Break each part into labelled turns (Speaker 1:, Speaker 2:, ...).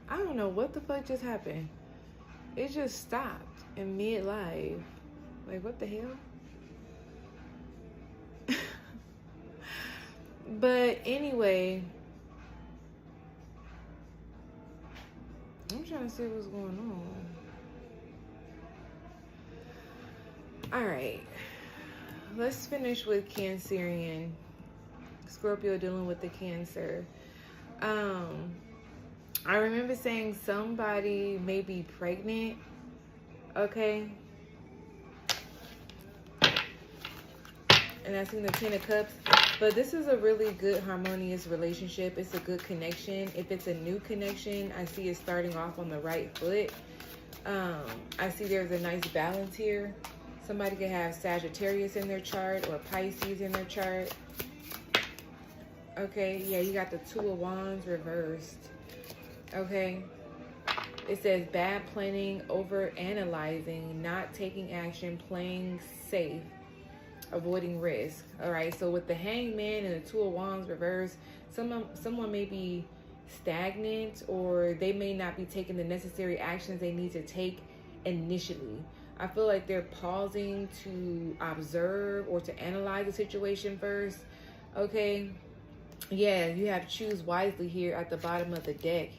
Speaker 1: I don't know what the fuck just happened. It just stopped in mid-life. Like, what the hell? But anyway, I'm trying to see what's going on. All right. Let's finish with Cancerian. Scorpio dealing with the Cancer. I remember saying somebody may be pregnant. Okay. And I seen the 10 of Cups. But this is a really good harmonious relationship. It's a good connection. If it's a new connection, I see it starting off on the right foot. I see there's a nice balance here. Somebody could have Sagittarius in their chart or Pisces in their chart. Okay, yeah, you got the 2 of Wands reversed. Okay. It says bad planning, over analyzing, not taking action, playing safe, avoiding risk. All right, so with the Hangman and the 2 of Wands reversed, someone may be stagnant, or they may not be taking the necessary actions they need to take initially. I feel like they're pausing to observe or to analyze the situation first. Okay, yeah, you have choose wisely here at the bottom of the deck.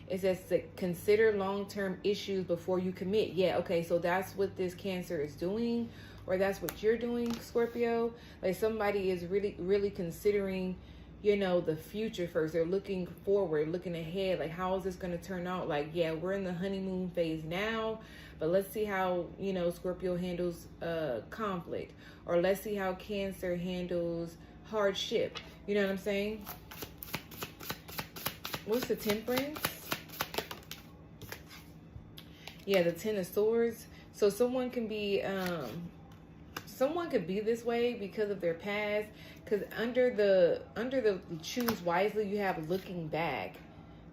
Speaker 1: It says to consider long-term issues before you commit. Yeah, okay, so that's what this Cancer is doing, or that's what you're doing, Scorpio. Like, somebody is really considering, you know, the future first. They're looking forward, looking ahead. Like, how is this going to turn out? Like, yeah, we're in the honeymoon phase now, but let's see how, you know, Scorpio handles conflict, or let's see how Cancer handles hardship. You know what I'm saying? What's the Temperance? Yeah, the 10 of Swords. So someone can be someone could be this way because of their past, because under the choose wisely, you have looking back.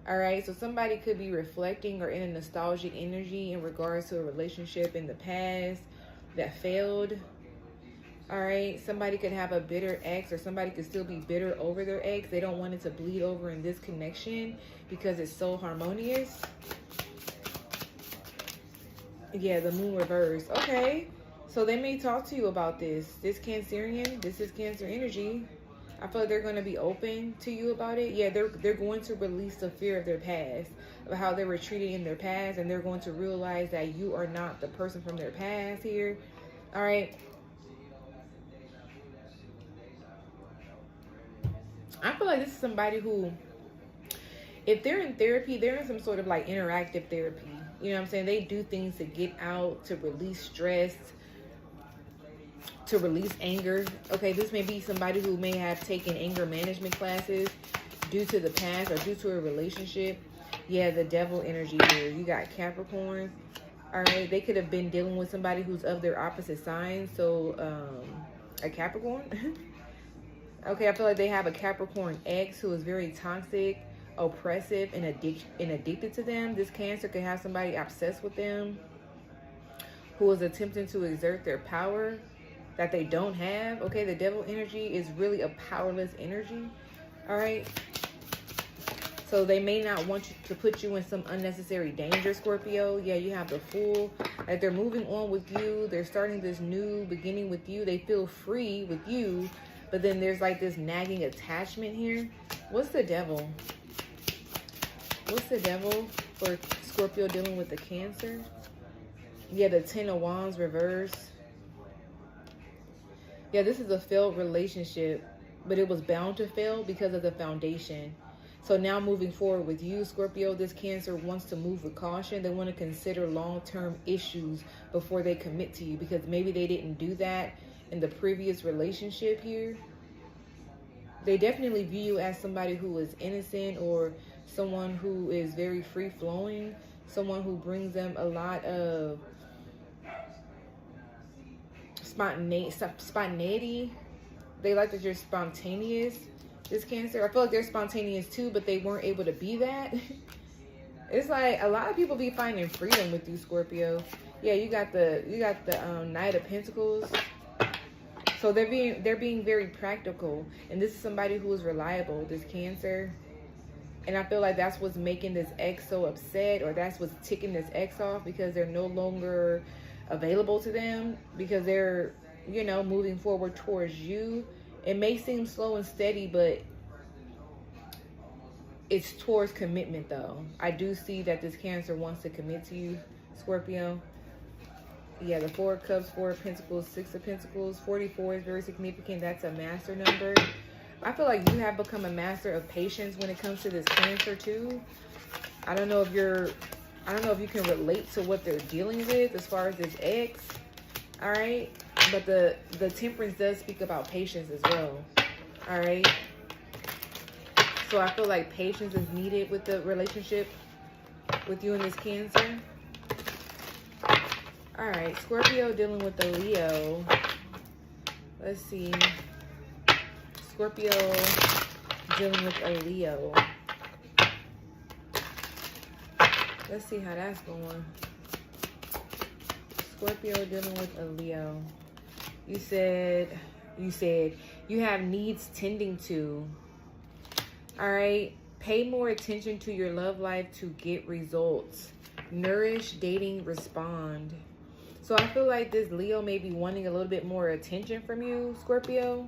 Speaker 1: All right, so somebody could be reflecting or in a nostalgic energy in regards to a relationship in the past that failed. All right, somebody could have a bitter ex, or somebody could still be bitter over their ex. They don't want it to bleed over in this connection because it's so harmonious. Yeah, the Moon reverse. Okay, so they may talk to you about this. This Cancerian, this is Cancer energy. I feel like they're going to be open to you about it. Yeah, they're going to release the fear of their past, of how they were treated in their past, and they're going to realize that you are not the person from their past here. All right. I feel like this is somebody who, if they're in therapy, they're in some sort of like interactive therapy. You know what I'm saying? They do things to get out, to release stress, to release anger. Okay, this may be somebody who may have taken anger management classes due to the past or due to a relationship. Yeah, the Devil energy here. You got Capricorn. All right, they could have been dealing with somebody who's of their opposite sign. So, a Capricorn. Okay, I feel like they have a Capricorn ex who is very toxic, oppressive, and addicted to them. This Cancer could have somebody obsessed with them who is attempting to exert their power that they don't have. Okay, the Devil energy is really a powerless energy. All right, so they may not want you to put you in some unnecessary danger, Scorpio. Yeah, you have the Fool. Like, they're moving on with you. They're starting this new beginning with you. They feel free with you, but then there's like this nagging attachment here. What's the Devil? What's the Devil for Scorpio dealing with the Cancer? Yeah, the 10 of Wands reverse. Yeah, this is a failed relationship, but it was bound to fail because of the foundation. So now moving forward with you, Scorpio, this Cancer wants to move with caution. They want to consider long-term issues before they commit to you, because maybe they didn't do that in the previous relationship here. They definitely view you as somebody who is innocent, or someone who is very free-flowing, someone who brings them a lot of spontaneity. They like that you're spontaneous, this Cancer. I feel like they're spontaneous too, but they weren't able to be that. It's like a lot of people be finding freedom with you, Scorpio. Yeah, you got the Knight of Pentacles. So they're being very practical, and this is somebody who is reliable, this Cancer. And I feel like that's what's making this ex so upset, or that's what's ticking this ex off, because they're no longer available to them, because they're, you know, moving forward towards you. It may seem slow and steady, but it's towards commitment, though. I do see that this Cancer wants to commit to you, Scorpio. Yeah, the 4 of Cups, 4 of Pentacles, 6 of Pentacles. 44 is very significant. That's a master number. I feel like you have become a master of patience when it comes to this Cancer, too. I don't know if you can relate to what they're dealing with as far as this ex. All right. But the Temperance does speak about patience as well. All right. So I feel like patience is needed with the relationship with you and this Cancer. All right, Scorpio dealing with the Leo. Let's see. Scorpio dealing with a Leo. Let's see how that's going. Scorpio dealing with a Leo. You said you have needs tending to. All right. Pay more attention to your love life to get results. Nourish, dating, respond. So I feel like this Leo may be wanting a little bit more attention from you, Scorpio.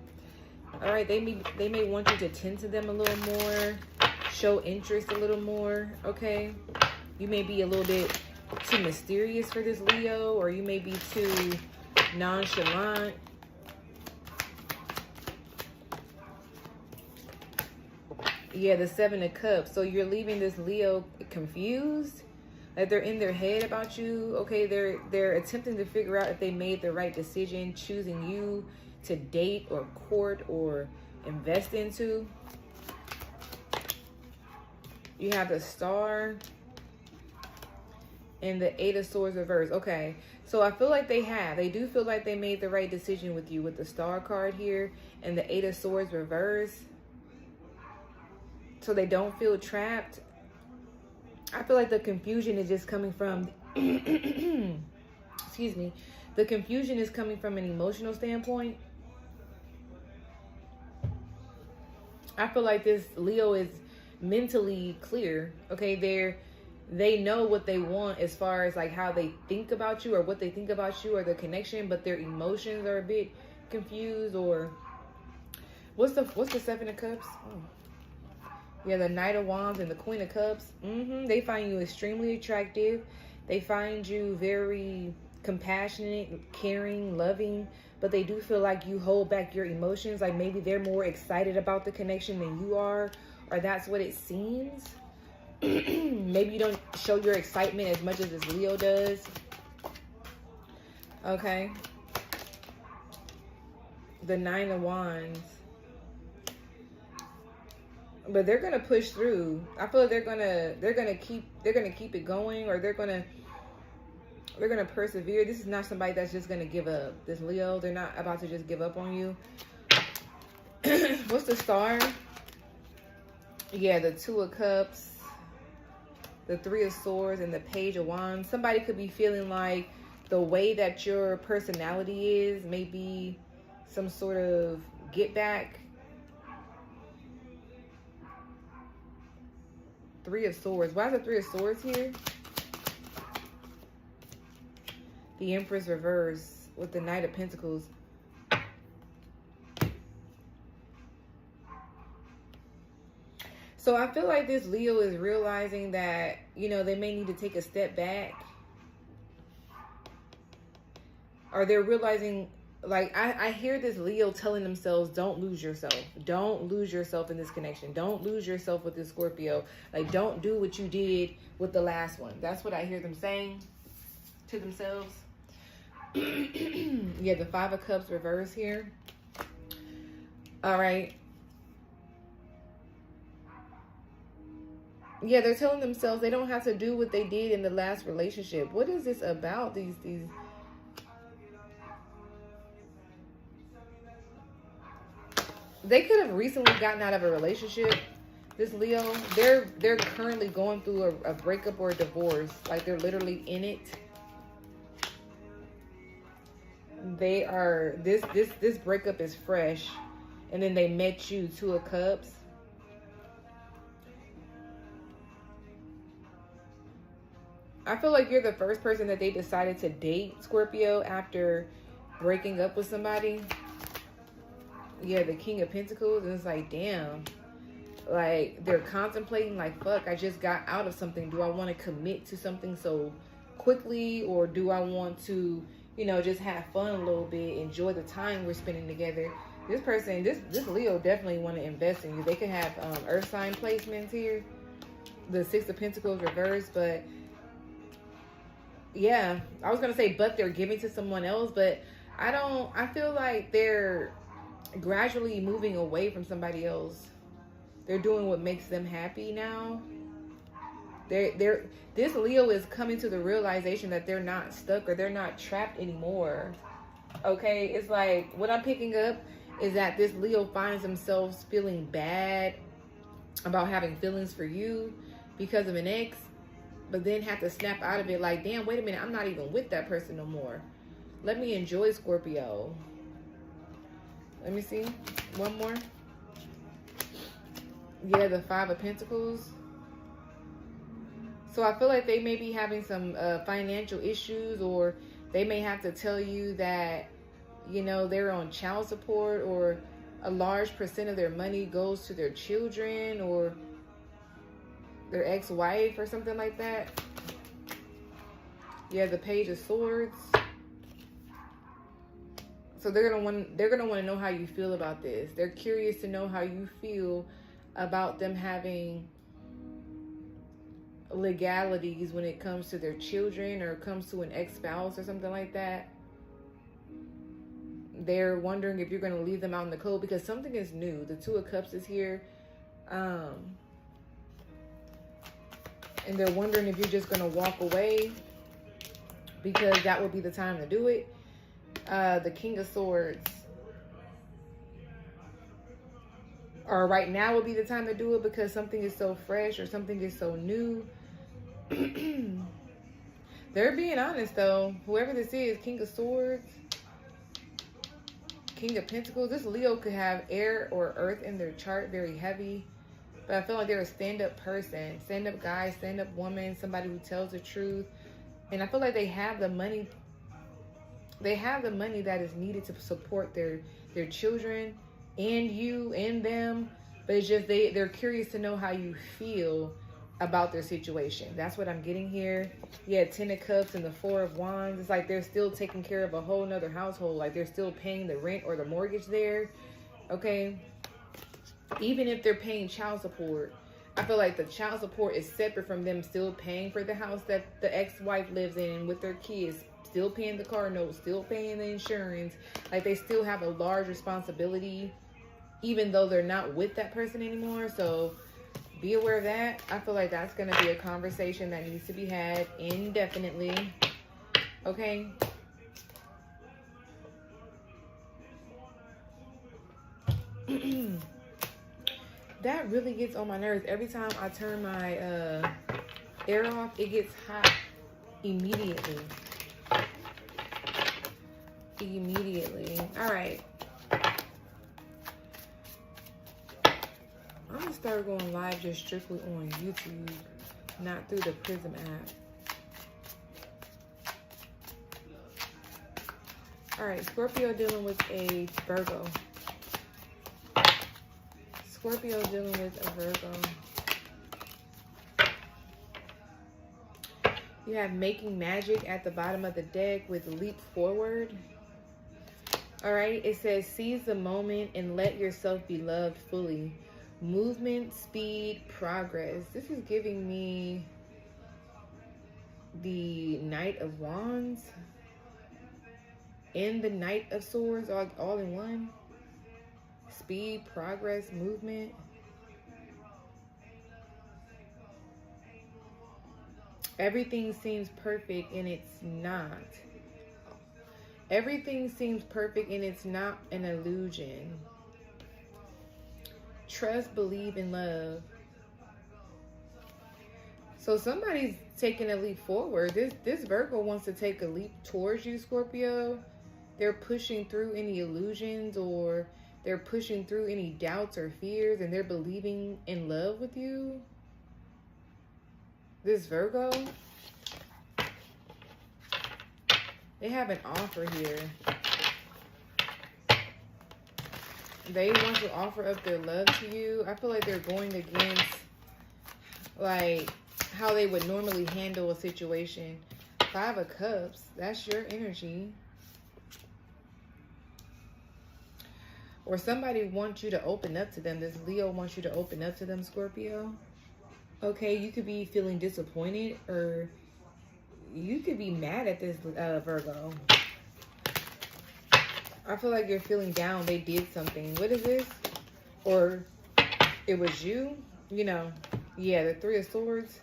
Speaker 1: All right, they may want you to tend to them a little more, show interest a little more, okay? You may be a little bit too mysterious for this Leo, or you may be too nonchalant. Yeah, the 7 of Cups. So you're leaving this Leo confused. Like they're in their head about you. Okay, they're attempting to figure out if they made the right decision choosing you to date or court or invest into. You have the Star and the 8 of Swords reversed. Okay, so I feel like they do feel like they made the right decision with you with the Star card here and the 8 of Swords reversed. So they don't feel trapped. I feel like the confusion is just coming from, excuse me, the confusion is coming from an emotional standpoint. I feel like this Leo is mentally clear. Okay, they know what they want as far as like how they think about you or what they think about you or the connection, but their emotions are a bit confused. Or what's the 7 of Cups? Oh. Yeah, the Knight of Wands and the Queen of Cups. They find you extremely attractive. They find you very compassionate, caring, loving, but they do feel like you hold back your emotions. Like maybe they're more excited about the connection than you are, or that's what it seems. Maybe you don't show your excitement as much as this Leo does. Okay. The 9 of Wands. But they're gonna push through. I feel like they're gonna keep it going, or they're gonna persevere. This is not somebody that's just gonna give up. This Leo, they're not about to just give up on you. What's the Star? Yeah, the 2 of Cups, the 3 of Swords, and the Page of Wands. Somebody could be feeling like the way that your personality is may be some sort of get back. 3 of Swords. Why is the 3 of Swords here? The Empress reverse with the Knight of Pentacles. So I feel like this Leo is realizing that, you know, they may need to take a step back. Or they're realizing, like, I hear this Leo telling themselves, don't lose yourself. Don't lose yourself in this connection. Don't lose yourself with this Scorpio. Like, don't do what you did with the last one. That's what I hear them saying to themselves. Yeah, the 5 of Cups reverse here. All right. Yeah, they're telling themselves they don't have to do what they did in the last relationship. What is this about? These they could have recently gotten out of a relationship. This Leo, they're currently going through a breakup or a divorce. Like they're literally in it. They are this breakup is fresh, and then they met you, 2 of Cups. I feel like you're the first person that they decided to date, Scorpio, after breaking up with somebody. Yeah, the King of Pentacles. And it's like, damn. Like, they're contemplating, like, fuck, I just got out of something. Do I want to commit to something so quickly? Or do I want to, you know, just have fun a little bit, enjoy the time we're spending together? This person, this Leo definitely want to invest in you. They could have earth sign placements here. The Six of Pentacles reversed, but yeah, I was gonna say, but they're giving to someone else, but I feel like they're gradually moving away from somebody else. They're doing what makes them happy now. This Leo is coming to the realization that they're not stuck or they're not trapped anymore. Okay, it's like, what I'm picking up is that this Leo finds themselves feeling bad about having feelings for you because of an ex, but then have to snap out of it like, damn, wait a minute, I'm not even with that person no more. Let me enjoy Scorpio. Let me see. One more. Yeah, the Five of Pentacles. So I feel like they may be having some financial issues, or they may have to tell you that, you know, they're on child support, or a large percent of their money goes to their children or their ex-wife or something like that. Yeah, the Page of Swords. So they're gonna want to know how you feel about this. They're curious to know how you feel about them having legalities when it comes to their children or comes to an ex-spouse or something like that. They're wondering if you're going to leave them out in the cold because something is new. The Two of Cups is here. And they're wondering if you're just going to walk away because that would be the time to do it. The King of Swords. Or right now would be the time to do it because something is so fresh or something is so new. They're being honest though. Whoever this is, King of Swords, King of Pentacles. This Leo could have air or earth in their chart, very heavy. But I feel like they're a stand-up person, stand-up guy, stand-up woman, somebody who tells the truth. And I feel like they have the money. They have the money that is needed to support their children and you and them. But it's just they're curious to know how you feel about their situation. That's what I'm getting here. Yeah, Ten of Cups and the Four of Wands. It's like they're still taking care of a whole nother household. Like they're still paying the rent or the mortgage there. Okay. Even if they're paying child support, I feel like the child support is separate from them still paying for the house that the ex-wife lives in with their kids, still paying the car note, still paying the insurance. Like they still have a large responsibility, even though they're not with that person anymore. So be aware of that. I feel like that's going to be a conversation that needs to be had indefinitely. Okay. That really gets on my nerves. Every time I turn my air off, it gets hot immediately. All right. I'm going to start going live just strictly on YouTube, not through the Prism app. All right, Scorpio dealing with a Virgo. Scorpio dealing with a Virgo. You have Making Magic at the bottom of the deck with Leap Forward. All right, it says, seize the moment and let yourself be loved fully. Movement, speed, progress. This is giving me the Knight of Wands and the Knight of Swords all in one. Speed, progress, movement. Everything seems perfect and it's not. Everything seems perfect and it's not an illusion. Trust, believe, and love. So somebody's taking a leap forward. This Virgo wants to take a leap towards you, Scorpio. They're pushing through any illusions, or they're pushing through any doubts or fears, and they're believing in love with you. This Virgo. They have an offer here. They want to offer up their love to you. I feel like they're going against, like, how they would normally handle a situation. 5 of Cups. That's your energy. Or somebody wants you to open up to them. This Leo wants you to open up to them, Scorpio. Okay, you could be feeling disappointed, or you could be mad at this Virgo. I feel like you're feeling down. They did something. What is this? Or it was you? You know, yeah, the 3 of Swords.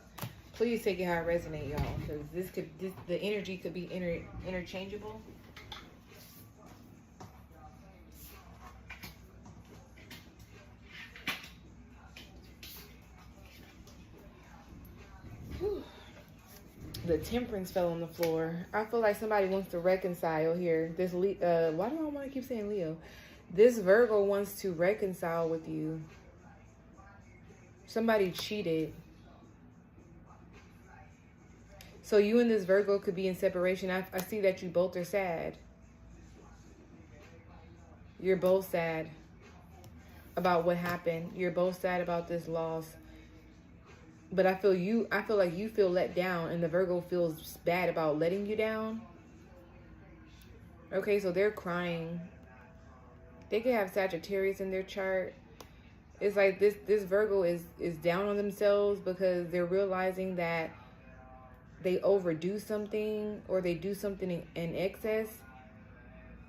Speaker 1: Please take it how it resonates, y'all, because the energy could be interchangeable. Whew. The Temperance fell on the floor. I feel like somebody wants to reconcile here. This why do I want to keep saying Leo? This Virgo wants to reconcile with you. Somebody cheated. So you and this Virgo could be in separation. I see that you both are sad. You're both sad about what happened. You're both sad about this loss. But I feel like you feel let down, and the Virgo feels bad about letting you down. Okay, so they're crying. They could have Sagittarius in their chart. It's like this Virgo is down on themselves because they're realizing that they overdo something, or they do something in excess,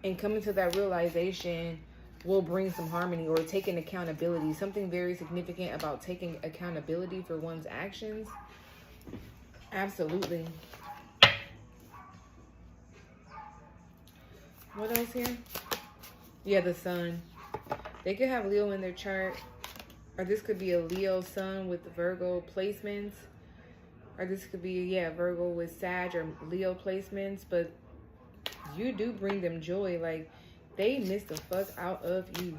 Speaker 1: and coming to that realization will bring some harmony, or taking accountability. Something very significant about taking accountability for one's actions. Absolutely. What else here? Yeah, the Sun. They could have Leo in their chart, or this could be a Leo Sun with Virgo placements. Or this could be, yeah, Virgo with Sag or Leo placements. But you do bring them joy. Like, they miss the fuck out of you.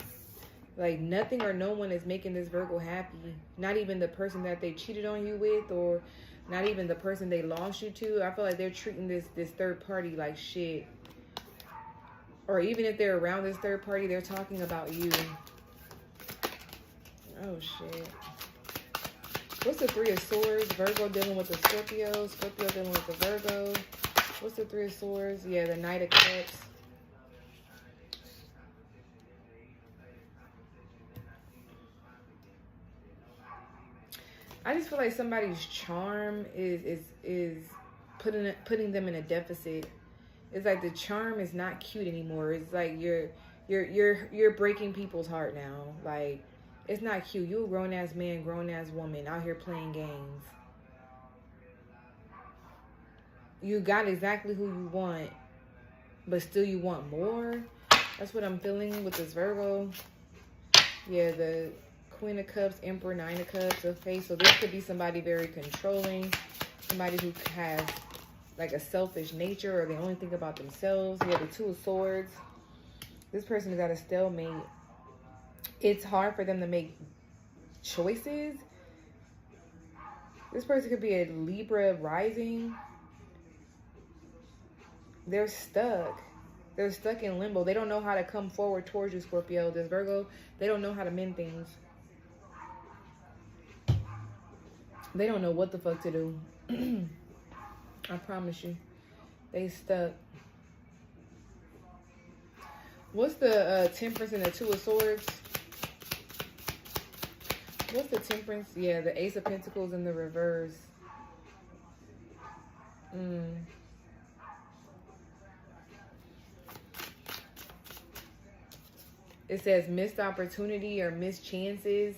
Speaker 1: Like, nothing or no one is making this Virgo happy. Not even the person that they cheated on you with, or not even the person they lost you to. I feel like they're treating this third party like shit. Or even if they're around this third party, they're talking about you. Oh, shit. What's the 3 of Swords? Virgo dealing with the Scorpio. Scorpio dealing with the Virgo. What's the 3 of Swords? Yeah, the Knight of Cups. I just feel like somebody's charm is putting them in a deficit. It's like the charm is not cute anymore. It's like you're breaking people's heart now. Like, it's not cute. You a grown-ass man, grown-ass woman out here playing games. You got exactly who you want, but still you want more. That's what I'm feeling with this Virgo. Yeah, the Queen of Cups, Emperor, 9 of Cups, okay? So this could be somebody very controlling. Somebody who has, like, a selfish nature, or they only think about themselves. Yeah, the 2 of Swords. This person has got a stalemate. It's hard for them to make choices. This person could be a Libra rising. They're stuck. They're stuck in limbo. They don't know how to come forward towards you, Scorpio. This Virgo, they don't know how to mend things. They don't know what the fuck to do. I promise you. They stuck. What's the Temperance and the 2 of Swords? What's the Temperance? Yeah, the Ace of Pentacles in the reverse. It says missed opportunity or missed chances.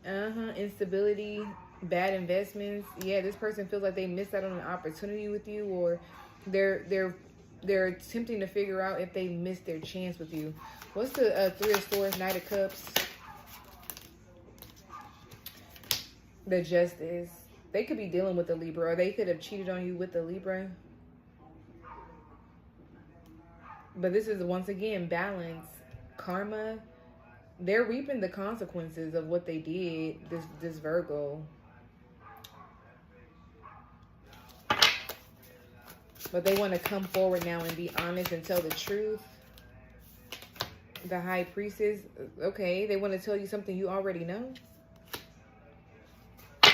Speaker 1: Instability, bad investments. Yeah, this person feels like they missed out on an opportunity with you, or they're attempting to figure out if they missed their chance with you. What's the 3 of Swords, Knight of Cups? The Justice. They could be dealing with a Libra, or they could have cheated on you with a Libra. But this is, once again, balance. Karma. They're reaping the consequences of what they did, this Virgo. But they want to come forward now and be honest and tell the truth. The High Priestess, okay, they want to tell you something you already know.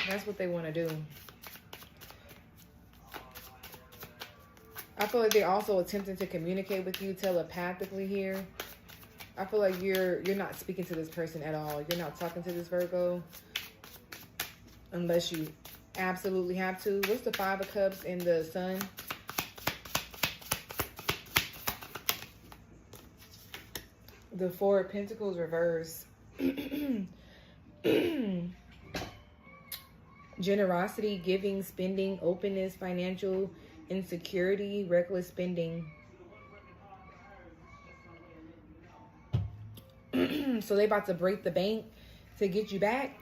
Speaker 1: That's what they want to do. I feel like they're also attempting to communicate with you telepathically here. I feel like you're not speaking to this person at all. You're not talking to this Virgo unless you absolutely have to. What's the Five of Cups in the Sun? The Four of Pentacles reverse. Generosity, giving, spending, openness, financial insecurity, reckless spending. So they about to break the bank to get you back.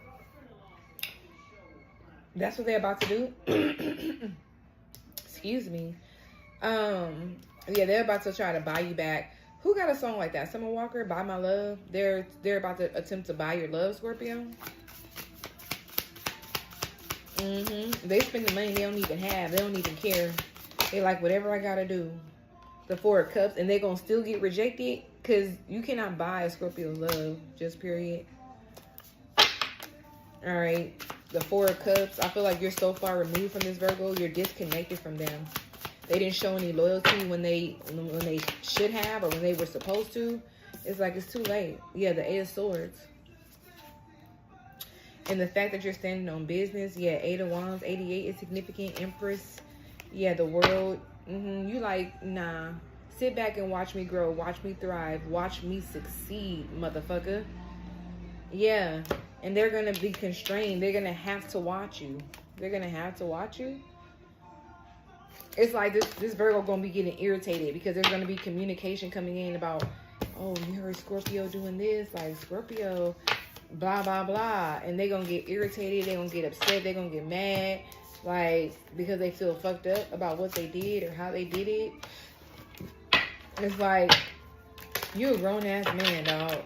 Speaker 1: That's what they're about to do. Excuse me. Yeah, they're about to try to buy you back. Who got a song like that? Summer Walker, Buy My Love. They're about to attempt to buy your love, Scorpio. They spend the money they don't even have. They don't even care. They like, whatever I gotta do. The Four of Cups, and they're gonna still get rejected because you cannot buy a Scorpio's love. Just period. All right. The Four of Cups. I feel like you're so far removed from this Virgo. You're disconnected from them. They didn't show any loyalty when they should have or when they were supposed to. It's like it's too late. Yeah, the Eight of Swords. And the fact that you're standing on business. Yeah, Eight of Wands. 88 is significant. Empress. Yeah, the World. You like, nah. Sit back and watch me grow. Watch me thrive. Watch me succeed, motherfucker. Yeah. And they're going to be constrained. They're going to have to watch you. They're going to have to watch you. It's like this Virgo going to be getting irritated because there's going to be communication coming in about, oh, you heard Scorpio doing this, like Scorpio, blah, blah, blah. And they're going to get irritated. They're going to get upset. They're going to get mad, like, because they feel fucked up about what they did or how they did it. It's like, you're a grown-ass man, dog.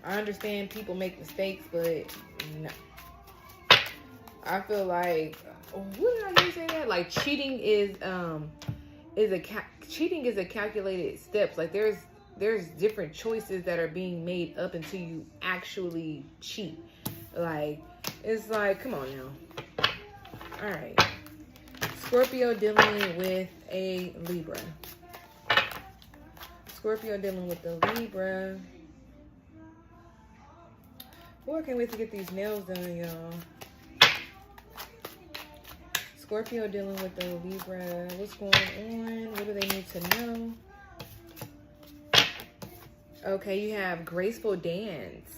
Speaker 1: I understand people make mistakes, but no. I feel like, what did I just say that? Like cheating is a calculated steps. Like there's different choices that are being made up until you actually cheat. Like it's like, come on now. All right, Scorpio dealing with a Libra. Scorpio dealing with the Libra. Boy, I can't wait to get these nails done, y'all. Scorpio dealing with the Libra. What's going on? What do they need to know? Okay, you have graceful dance.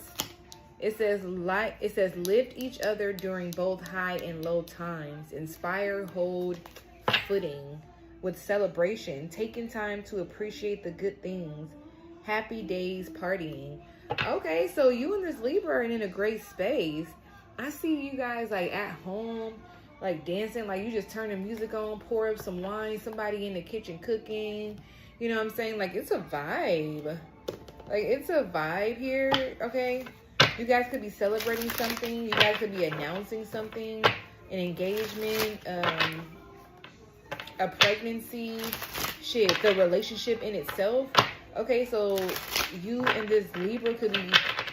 Speaker 1: It says lift each other during both high and low times. Inspire, hold footing with celebration. Taking time to appreciate the good things. Happy days partying. Okay, so you and this Libra are in a great space. I see you guys like at home, like dancing, like you just turn the music on, pour up some wine, somebody in the kitchen cooking. You know what I'm saying? Like it's a vibe. Like it's a vibe here, okay? You guys could be celebrating something. You guys could be announcing something, an engagement, a pregnancy, shit, the relationship in itself. Okay, so you and this Libra could be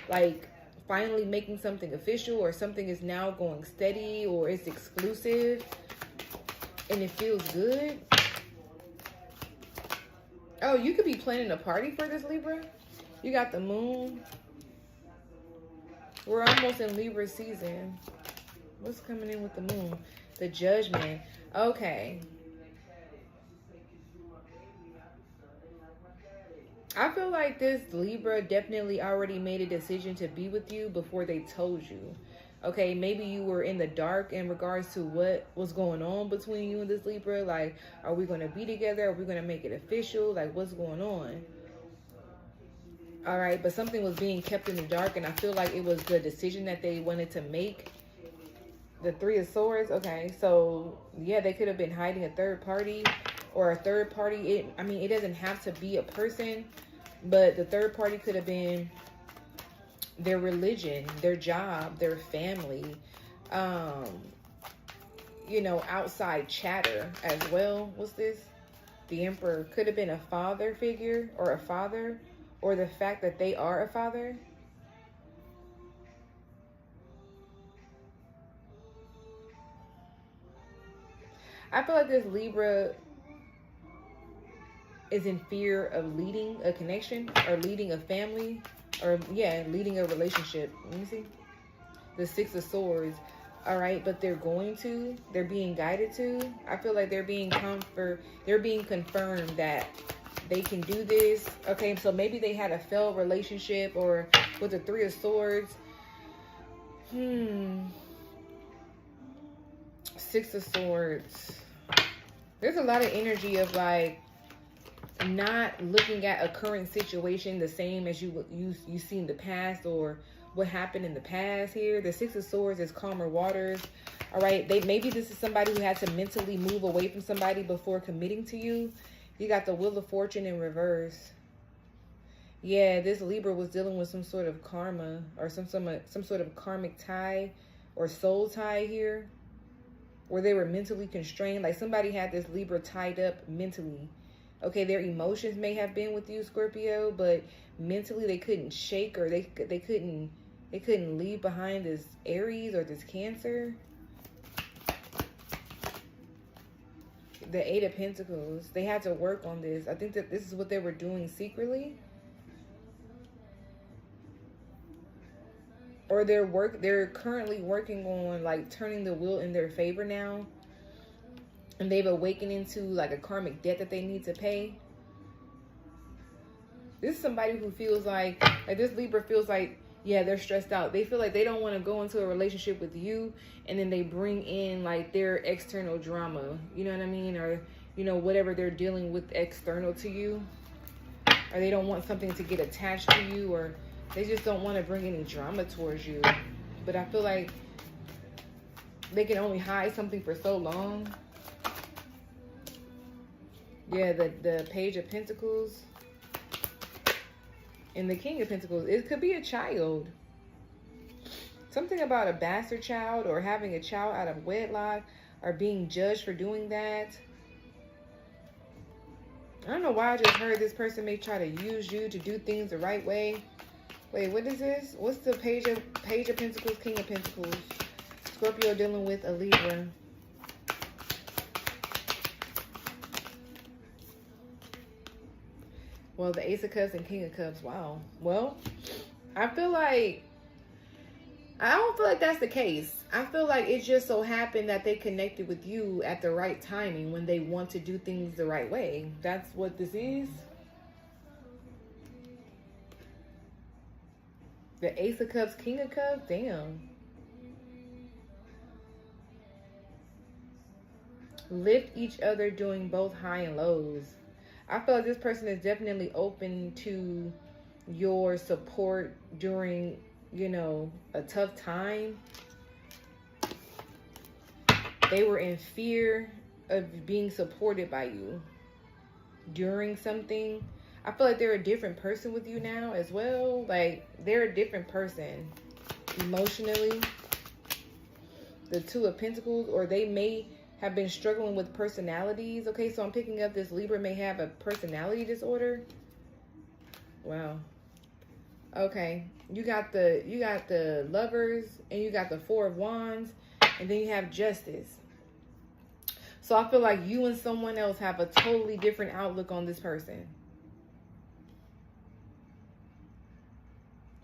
Speaker 1: like finally making something official, or something is now going steady, or it's exclusive and it feels good. Oh, you could be planning a party for this Libra. You got the moon. We're almost in Libra season. What's coming in with the moon? The Judgment. Okay. I feel like this Libra definitely already made a decision to be with you before they told you. Okay, maybe you were in the dark in regards to what was going on between you and this Libra. Like, are we going to be together? Are we going to make it official? Like, what's going on? All right, but something was being kept in the dark, and I feel like it was the decision that they wanted to make. The Three of Swords. Okay, so, yeah, they could have been hiding a third party. Or a third party, I mean, it doesn't have to be a person, but the third party could have been their religion, their job, their family, you know, outside chatter as well. What's this? The Emperor could have been a father figure or a father, or the fact that they are a father. I feel like this Libra is in fear of leading a connection or leading a family or, yeah, leading a relationship. Let me see. The Six of Swords. All right, but they're being guided to. I feel like they're being confirmed that they can do this. Okay, so maybe they had a failed relationship, or with the Three of Swords. Six of Swords. There's a lot of energy of like not looking at a current situation the same as you see in the past, or what happened in the past here. The Six of Swords is calmer waters. All right, maybe this is somebody who had to mentally move away from somebody before committing to you. You got the Wheel of Fortune in reverse. Yeah, this Libra was dealing with some sort of karma, or some sort of karmic tie or soul tie here, where they were mentally constrained. Like somebody had this Libra tied up mentally. Okay, their emotions may have been with you, Scorpio, but mentally they couldn't shake, or they couldn't leave behind this Aries or this Cancer. The Eight of Pentacles. They had to work on this. I think that this is what they were doing secretly. Or they're currently working on like turning the wheel in their favor now. And they've awakened into like a karmic debt that they need to pay. This is somebody who feels like this Libra feels like, yeah, they're stressed out. They feel like they don't want to go into a relationship with you, and then they bring in like their external drama. You know what I mean? Or, you know, whatever they're dealing with external to you. Or they don't want something to get attached to you, or they just don't want to bring any drama towards you. But I feel like they can only hide something for so long. Yeah, the Page of Pentacles and the King of Pentacles. It could be a child. Something about a bastard child, or having a child out of wedlock, or being judged for doing that. I don't know why I just heard this person may try to use you to do things the right way. Wait, what is this? What's the Page of Pentacles, King of Pentacles? Scorpio dealing with a Libra. Well, the Ace of Cups and King of Cups. Wow. Well, I don't feel like that's the case. I feel like it just so happened that they connected with you at the right timing, when they want to do things the right way. That's what this is. The Ace of Cups, King of Cups. Damn. Lift each other, doing both high and lows. I feel like this person is definitely open to your support during, you know, a tough time. They were in fear of being supported by you during something. I feel like they're a different person with you now as well. Like, they're a different person emotionally. The Two of Pentacles, or they may have been struggling with personalities. Okay, so I'm picking up this Libra may have a personality disorder. Wow. Okay, you got the Lovers, and you got the Four of Wands, and then you have Justice. So I feel like you and someone else have a totally different outlook on this person.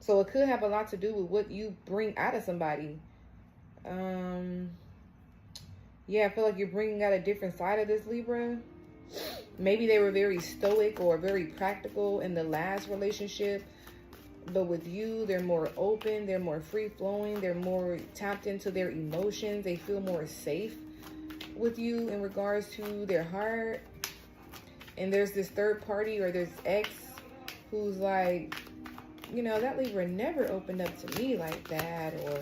Speaker 1: So it could have a lot to do with what you bring out of somebody. Yeah, I feel like you're bringing out a different side of this Libra. Maybe they were very stoic or very practical in the last relationship. But with you, they're more open. They're more free-flowing. They're more tapped into their emotions. They feel more safe with you in regards to their heart. And there's this third party, or this ex, who's like, you know, that Libra never opened up to me like that. Or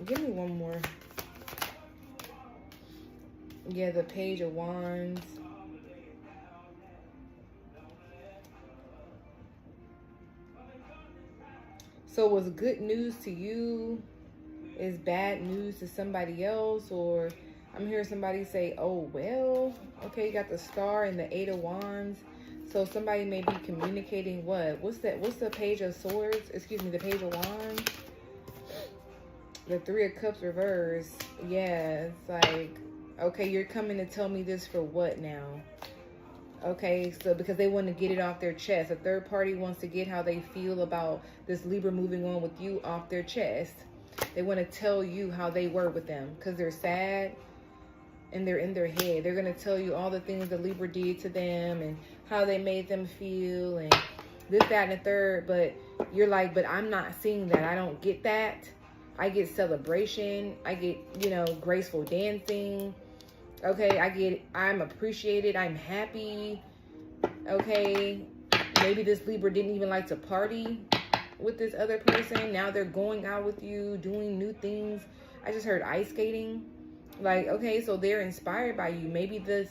Speaker 1: give me one more. Yeah, the Page of Wands. So what's good news to you is bad news to somebody else, or I'm hearing somebody say, oh, well. Okay, you got the Star and the Eight of Wands. So somebody may be communicating what? What's that? What's the Page of Swords? Excuse me, the Page of Wands. The Three of Cups reverse. Yeah, it's like, okay, you're coming to tell me this for what now? Okay, so because they want to get it off their chest. A third party wants to get how they feel about this Libra moving on with you off their chest. They want to tell you how they were with them because they're sad and they're in their head. They're going to tell you all the things the Libra did to them and how they made them feel and this, that, and the third. But you're like, but I'm not seeing that. I don't get that. I get celebration. I get, you know, graceful dancing. Okay, I'm appreciated. I'm happy. Okay, maybe this Libra didn't even like to party with this other person. Now they're going out with you, doing new things. I just heard ice skating. Like, okay, so they're inspired by you. Maybe this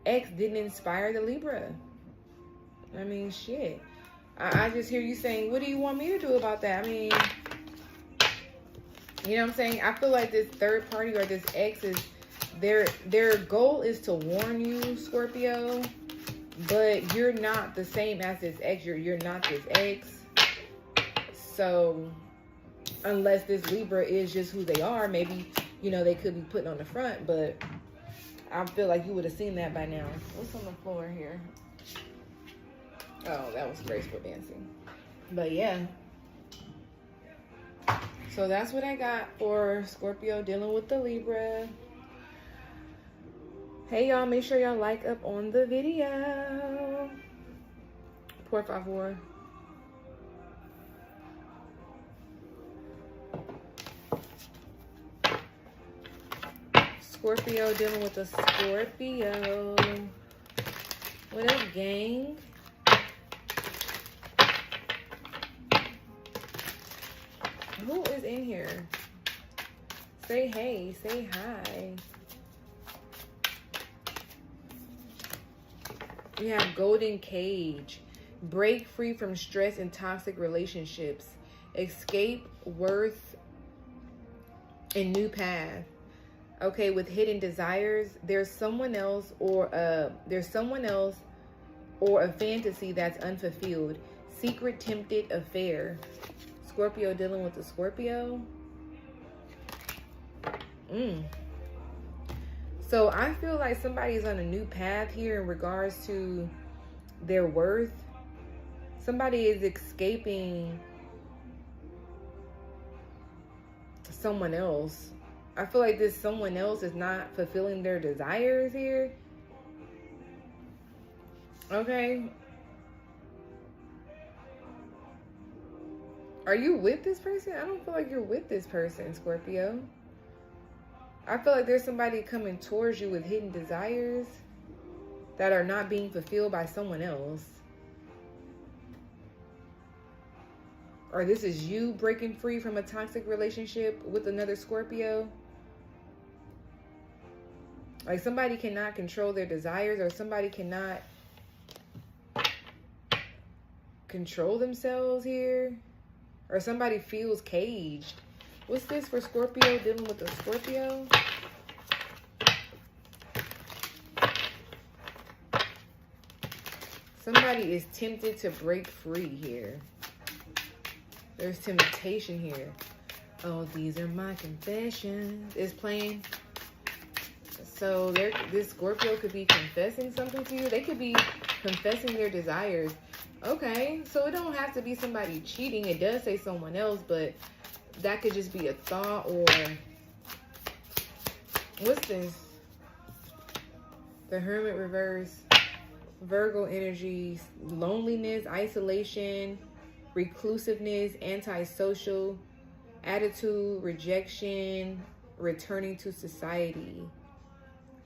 Speaker 1: ex didn't inspire the Libra. I mean, shit. I just hear you saying, what do you want me to do about that? I mean, you know what I'm saying? I feel like this third party or this ex is, their goal is to warn you, Scorpio, but you're not the same as this ex. You're not this ex. So unless this Libra is just who they are, maybe, you know, they could be putting on the front, but I feel like you would have seen that by now. What's on the floor here? Oh, that was graceful dancing. But yeah. So that's what I got for Scorpio dealing with the Libra. Hey, y'all, make sure y'all like up on the video. Por favor. Scorpio dealing with a Scorpio. What up, gang? Who is in here? Say hey, say hi. We have Golden Cage. Break free from stress and toxic relationships. Escape worth and new path. Okay, with hidden desires, there's someone else or a fantasy that's unfulfilled. Secret tempted affair. Scorpio dealing with the Scorpio. So I feel like somebody's on a new path here in regards to their worth. Somebody is escaping someone else. I feel like this someone else is not fulfilling their desires here. Okay. Are you with this person? I don't feel like you're with this person, Scorpio. I feel like there's somebody coming towards you with hidden desires that are not being fulfilled by someone else. Or this is you breaking free from a toxic relationship with another Scorpio. Like somebody cannot control their desires, or somebody cannot control themselves here. Or somebody feels caged. What's this for Scorpio dealing with a Scorpio? Somebody is tempted to break free here. There's temptation here. Oh, these are my confessions. It's playing. So this Scorpio could be confessing something to you. They could be confessing their desires. Okay, so it don't have to be somebody cheating. It does say someone else, but that could just be a thought. Or what's this? The Hermit reverse. Virgo energy. Loneliness, isolation, reclusiveness, antisocial attitude, rejection, returning to society.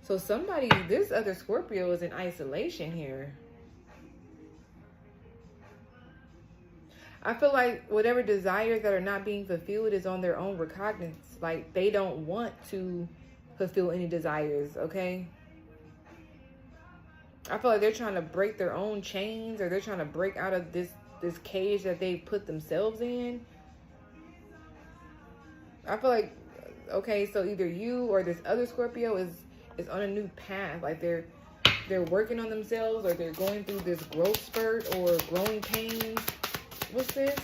Speaker 1: So somebody, this other Scorpio is in isolation here. I feel like whatever desires that are not being fulfilled is on their own recognizance. Like they don't want to fulfill any desires, okay? I feel like they're trying to break their own chains, or they're trying to break out of this cage that they put themselves in. I feel like Okay, so either you or this other Scorpio is on a new path. Like they're working on themselves, or they're going through this growth spurt or growing pains. What's this?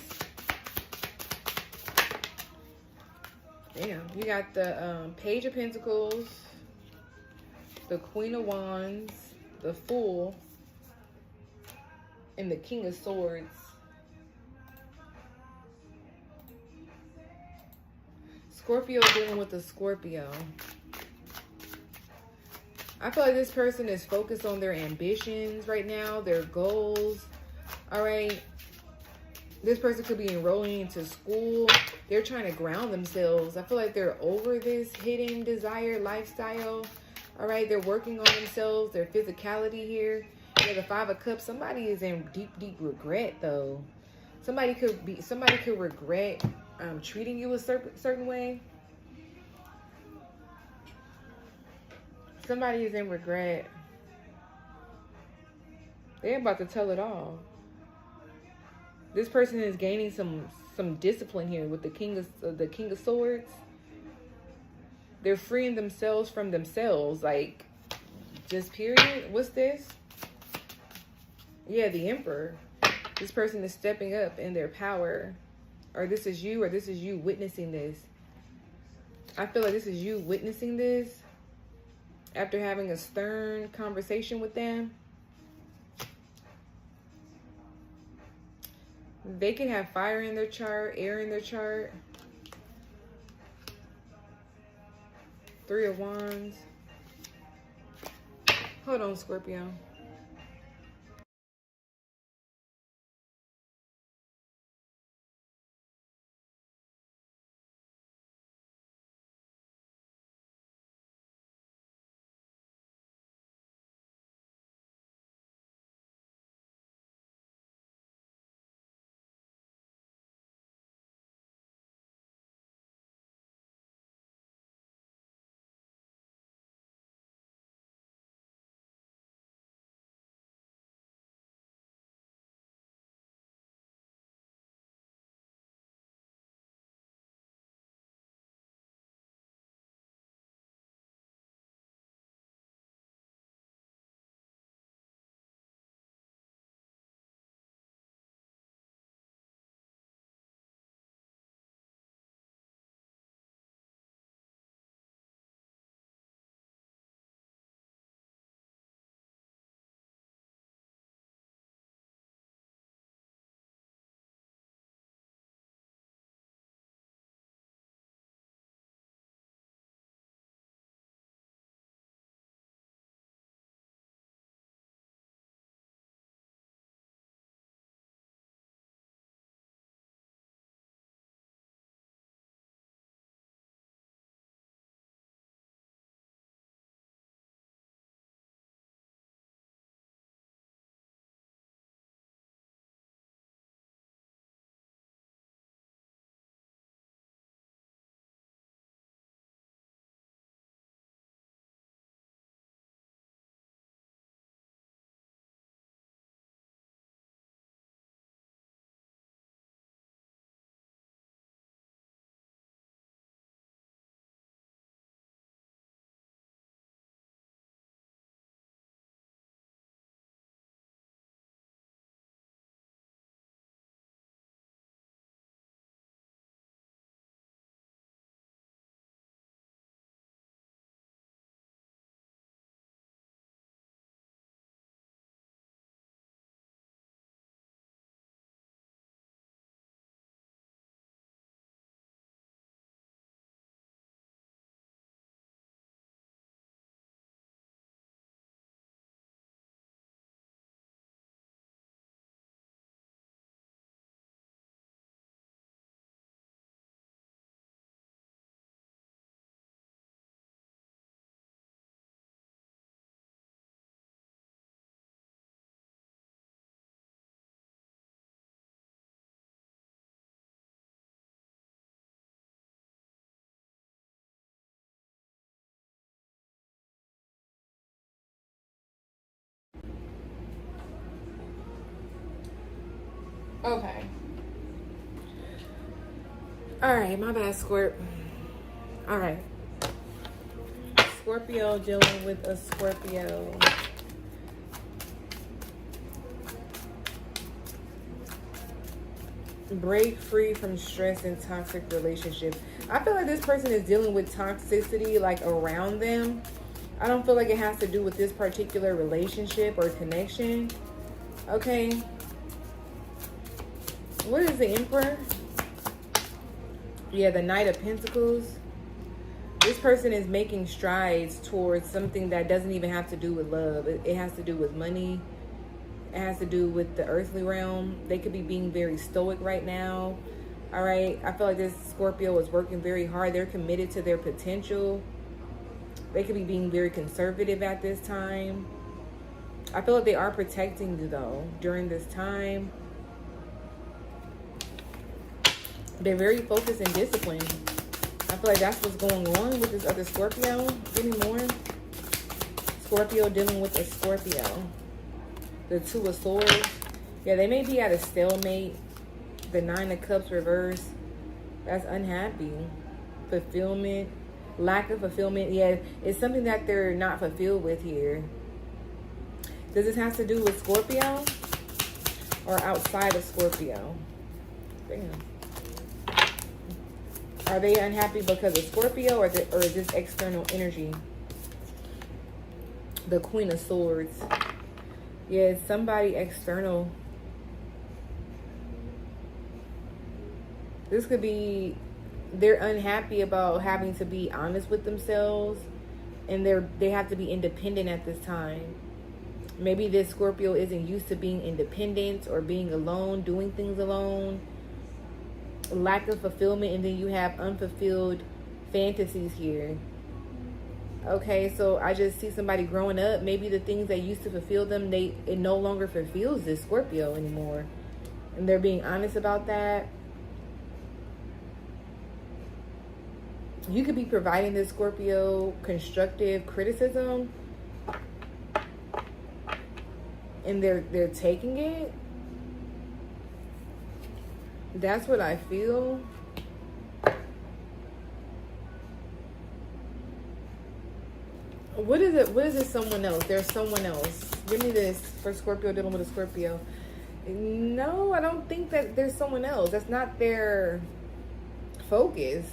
Speaker 1: Damn, you got the Page of Pentacles, the Queen of Wands, the Fool, and the King of Swords. Scorpio dealing with the Scorpio. I feel like this person is focused on their ambitions right now, their goals. All right. This person could be enrolling into school. They're trying to ground themselves. I feel like they're over this hidden desire lifestyle. All right. They're working on themselves, their physicality here. Yeah, the Five of Cups. Somebody is in deep, deep regret, though. Somebody could regret treating you a certain way. Somebody is in regret. They're about to tell it all. This person is gaining some discipline here with the King of Swords. They're freeing themselves from themselves, like, just period. What's this? Yeah, the Emperor. This person is stepping up in their power. Or this is you witnessing this. I feel like this is you witnessing this after having a stern conversation with them. They can have fire in their chart, air in their chart. Three of Wands. Hold on, Scorpio. Okay. All right, my bad, Scorp. All right. Scorpio dealing with a Scorpio. Break free from stress and toxic relationships. I feel like this person is dealing with toxicity like around them. I don't feel like it has to do with this particular relationship or connection. Okay. What is the Emperor? Yeah, the Knight of Pentacles. This person is making strides towards something that doesn't even have to do with love. It has to do with money. It has to do with the earthly realm. They could be being very stoic right now. All right. I feel like this Scorpio is working very hard. They're committed to their potential. They could be being very conservative at this time. I feel like they are protecting you, though, during this time. They're very focused and disciplined. I feel like that's what's going on with this other Scorpio. Give me more. Scorpio dealing with a Scorpio. The Two of Swords. Yeah, they may be at a stalemate. The Nine of Cups reverse. That's unhappy. Fulfillment. Lack of fulfillment. Yeah, it's something that they're not fulfilled with here. Does this have to do with Scorpio? Or outside of Scorpio? Damn. Are they unhappy because of Scorpio or is this external energy? The Queen of Swords. Yeah, it's somebody external. This could be they're unhappy about having to be honest with themselves, and they have to be independent at this time. Maybe this Scorpio isn't used to being independent or being alone, doing things alone. Lack of fulfillment, and then you have unfulfilled fantasies here. Okay, so I just see somebody growing up. Maybe the things that used to fulfill them, it no longer fulfills this Scorpio anymore. And they're being honest about that. You could be providing this Scorpio constructive criticism, and they're taking it. That's what I feel. What is it? What is it? Someone else. There's someone else. Give me this for Scorpio dealing with a Scorpio. No, I don't think that there's someone else. That's not their focus.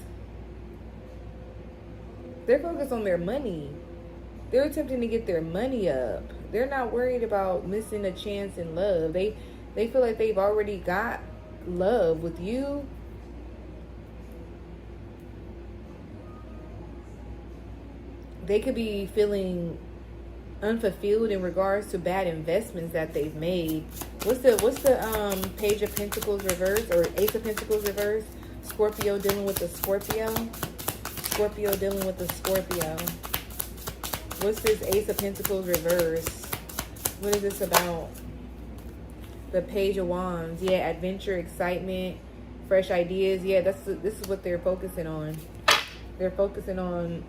Speaker 1: They're focused on their money. They're attempting to get their money up. They're not worried about missing a chance in love. They feel like they've already got love with you. They could be feeling unfulfilled in regards to bad investments that they've made. What's the Page of Pentacles reverse or Ace of Pentacles reverse? Scorpio dealing with the Scorpio. Scorpio dealing with the Scorpio. What's this Ace of Pentacles reverse? What is this about? The Page of Wands. Yeah, adventure, excitement, fresh ideas. Yeah, this is what they're focusing on. They're focusing on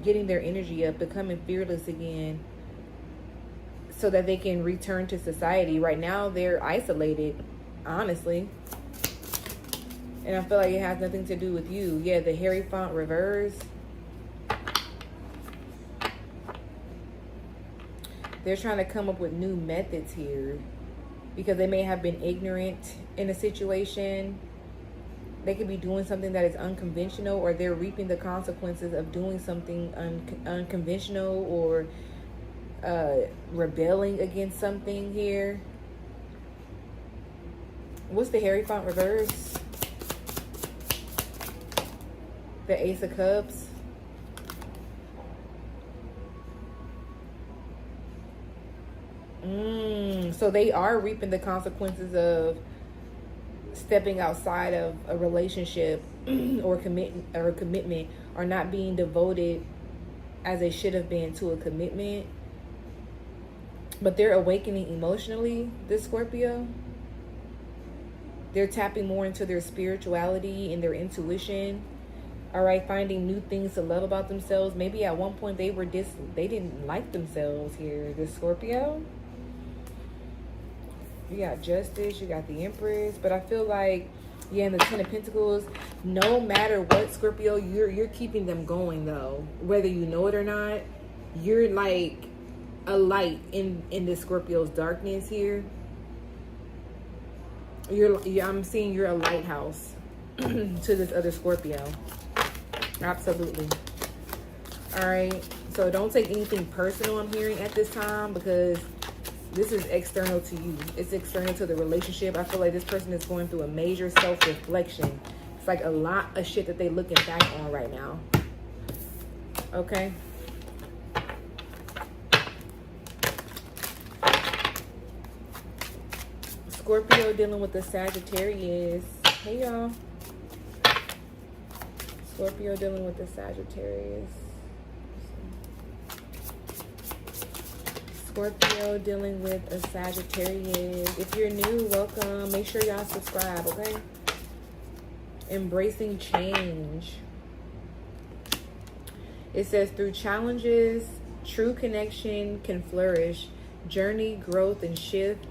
Speaker 1: getting their energy up, becoming fearless again, so that they can return to society. Right now, they're isolated, honestly. And I feel like it has nothing to do with you. Yeah, the Hierophant reverse. They're trying to come up with new methods here because they may have been ignorant in a situation. They could be doing something that is unconventional, or they're reaping the consequences of doing something unconventional, or rebelling against something here. What's the Hierophant reverse? The Ace of Cups. So they are reaping the consequences of stepping outside of a relationship or commitment, or not being devoted as they should have been to a commitment. But they're awakening emotionally, this Scorpio. They're tapping more into their spirituality and their intuition. All right, finding new things to love about themselves. Maybe at one point they didn't like themselves here, this Scorpio. You got Justice, you got the Empress, but I feel like Yeah, and the Ten of Pentacles. No matter what, Scorpio, you're keeping them going though. Whether you know it or not, you're like a light in this Scorpio's darkness here. I'm seeing you're a lighthouse to this other Scorpio. Absolutely. All right. So don't take anything personal I'm hearing at this time, because this is external to you. It's external to the relationship. I feel like this person is going through a major self-reflection. It's like a lot of shit that they're looking back on right now. Okay. Scorpio dealing with the Sagittarius. Hey, y'all. Scorpio dealing with the Sagittarius. Scorpio dealing with a Sagittarius. If you're new, welcome. Make sure y'all subscribe, okay? Embracing change. It says, through challenges, true connection can flourish. Journey, growth, and shift.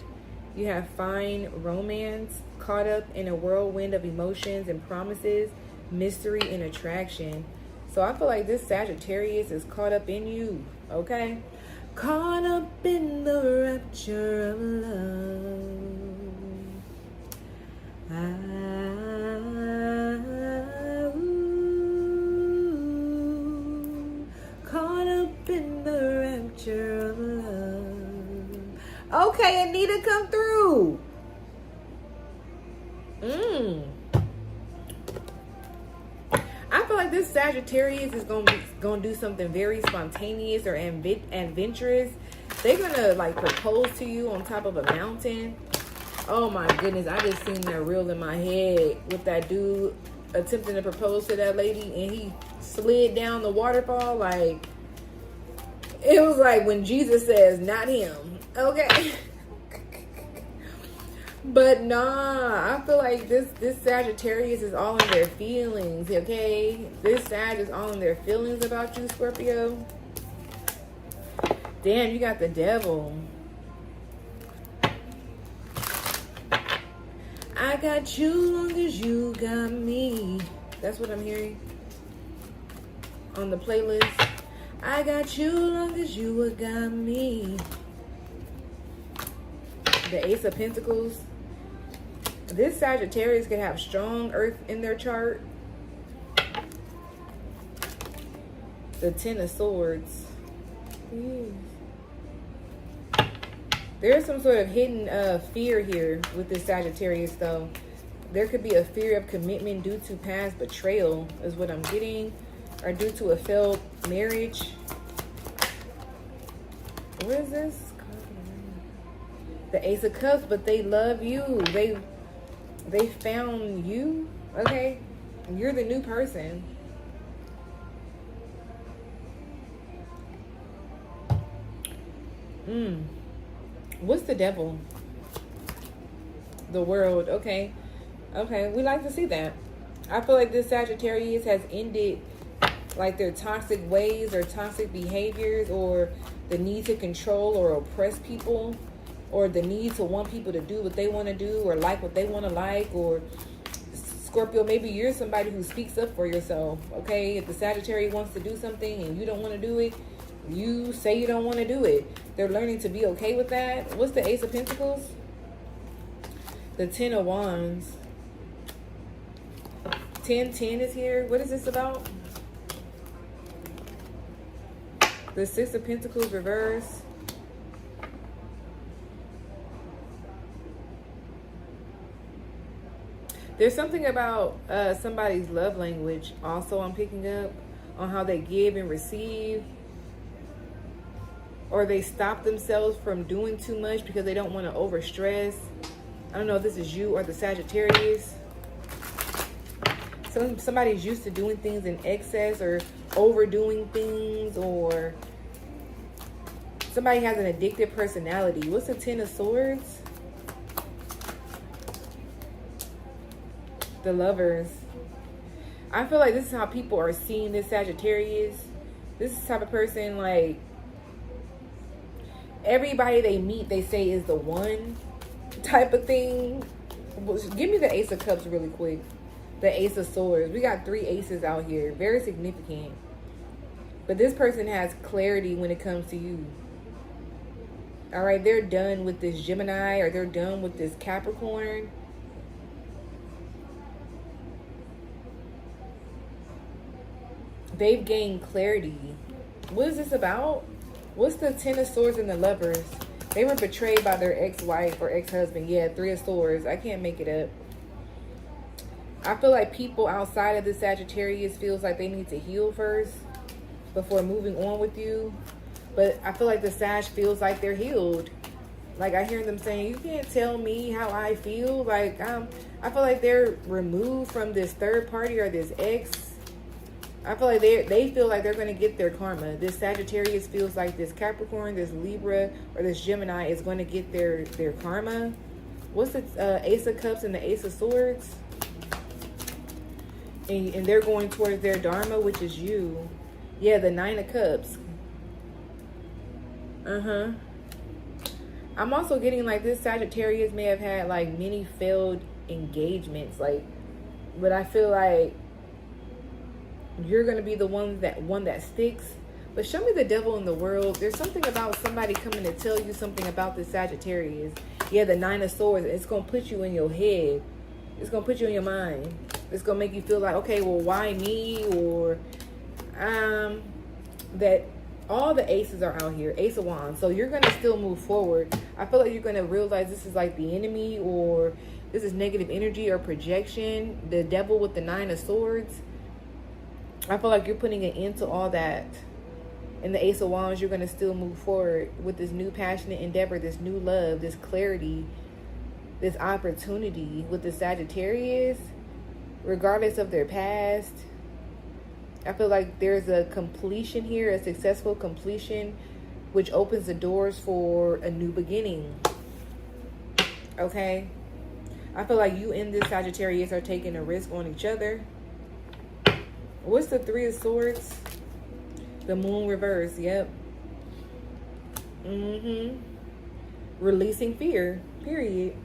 Speaker 1: You have fine romance, caught up in a whirlwind of emotions and promises, mystery and attraction. So I feel like this Sagittarius is caught up in you, okay? Caught up in the rapture of love. Caught up in the rapture of love. Okay, Anita, come through. I feel like this Sagittarius is gonna do something very spontaneous or adventurous. They're gonna like propose to you on top of a mountain. Oh my goodness, I just seen that reel in my head with that dude attempting to propose to that lady, and he slid down the waterfall. Like, it was like when Jesus says, "Not him." Okay. But nah, I feel like this Sagittarius is all in their feelings, okay? This Sag is all in their feelings about you, Scorpio. Damn, you got the Devil. I got you long as you got me. That's what I'm hearing on the playlist. I got you long as you got me. The Ace of Pentacles. This Sagittarius could have strong earth in their chart. The Ten of Swords. There's some sort of hidden fear here with this Sagittarius, though. There could be a fear of commitment due to past betrayal, is what I'm getting. Or due to a failed marriage. What is this? The Ace of Cups, but they love you. They found you, okay? You're the new person. What's the Devil? The World, okay. Okay, we like to see that. I feel like this Sagittarius has ended like their toxic ways or toxic behaviors, or the need to control or oppress people, or the need to want people to do what they want to do or like what they want to like. Or Scorpio, maybe you're somebody who speaks up for yourself, okay? If the Sagittarius wants to do something and you don't want to do it, you say you don't want to do it. They're learning to be okay with that. What's the Ace of Pentacles? The Ten of Wands. 1010 is here. What is this about? The Six of Pentacles reverse. There's something about somebody's love language also I'm picking up, on how they give and receive. Or they stop themselves from doing too much because they don't want to overstress. I don't know if this is you or the Sagittarius. Somebody's used to doing things in excess or overdoing things, or somebody has an addictive personality. What's the Ten of Swords? The Lovers. I feel like this is how people are seeing this Sagittarius. This is the type of person, like, everybody they meet, they say is the one type of thing. Give me the Ace of Cups really quick. The Ace of Swords. We got 3 aces out here. Very significant. But this person has clarity when it comes to you. All right, they're done with this Gemini, or they're done with this Capricorn. They've gained clarity. What is this about? What's the 10 of Swords and the Lovers? They were betrayed by their ex-wife or ex-husband. Yeah, 3 of Swords. I can't make it up. I feel like people outside of the Sagittarius feels like they need to heal first before moving on with you. But I feel like the Sag feels like they're healed. Like, I hear them saying, you can't tell me how I feel. Like, I feel like they're removed from this third party or this ex. I feel like they feel like they're going to get their karma. This Sagittarius feels like this Capricorn, this Libra, or this Gemini is going to get their karma. What's the Ace of Cups and the Ace of Swords? And they're going towards their Dharma, which is you. Yeah, the 9 of Cups. I'm also getting like this Sagittarius may have had like many failed engagements. Like, but I feel like you're going to be the one that sticks. But show me the devil in the world. There's something about somebody coming to tell you something about this Sagittarius. Yeah, the 9 of Swords. It's going to put you in your head. It's going to put you in your mind. It's going to make you feel like, okay, well, why me? Or that all the aces are out here. Ace of Wands. So you're going to still move forward. I feel like you're going to realize this is like the enemy, or this is negative energy or projection. The devil with the 9 of Swords. I feel like you're putting an end to all that. In the Ace of Wands, you're going to still move forward with this new passionate endeavor, this new love, this clarity, this opportunity with the Sagittarius, regardless of their past. I feel like there's a completion here, a successful completion, which opens the doors for a new beginning. Okay? I feel like you and this Sagittarius are taking a risk on each other. What's the 3 of Swords? The Moon reverse. Yep. Releasing fear. Period.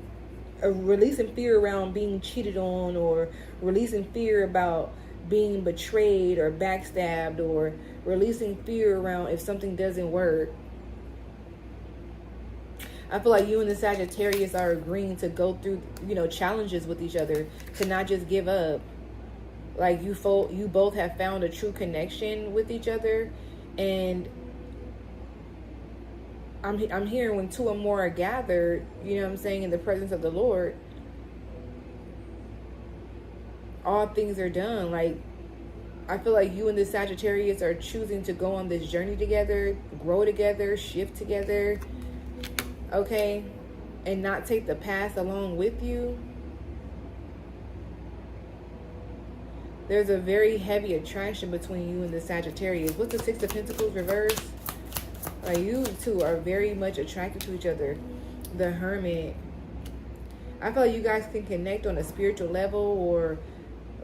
Speaker 1: Releasing fear around being cheated on, or releasing fear about being betrayed or backstabbed, or releasing fear around if something doesn't work. I feel like you and the Sagittarius are agreeing to go through, challenges with each other, to not just give up. Like you both have found a true connection with each other. And I'm hearing when 2 or more are gathered, in the presence of the Lord, all things are done. Like, I feel like you and the Sagittarius are choosing to go on this journey together, grow together, shift together, okay? And not take the past along with you. There's a very heavy attraction between you and the Sagittarius. What's the 6 of Pentacles reverse? Like, you two are very much attracted to each other. The Hermit. I feel like you guys can connect on a spiritual level, or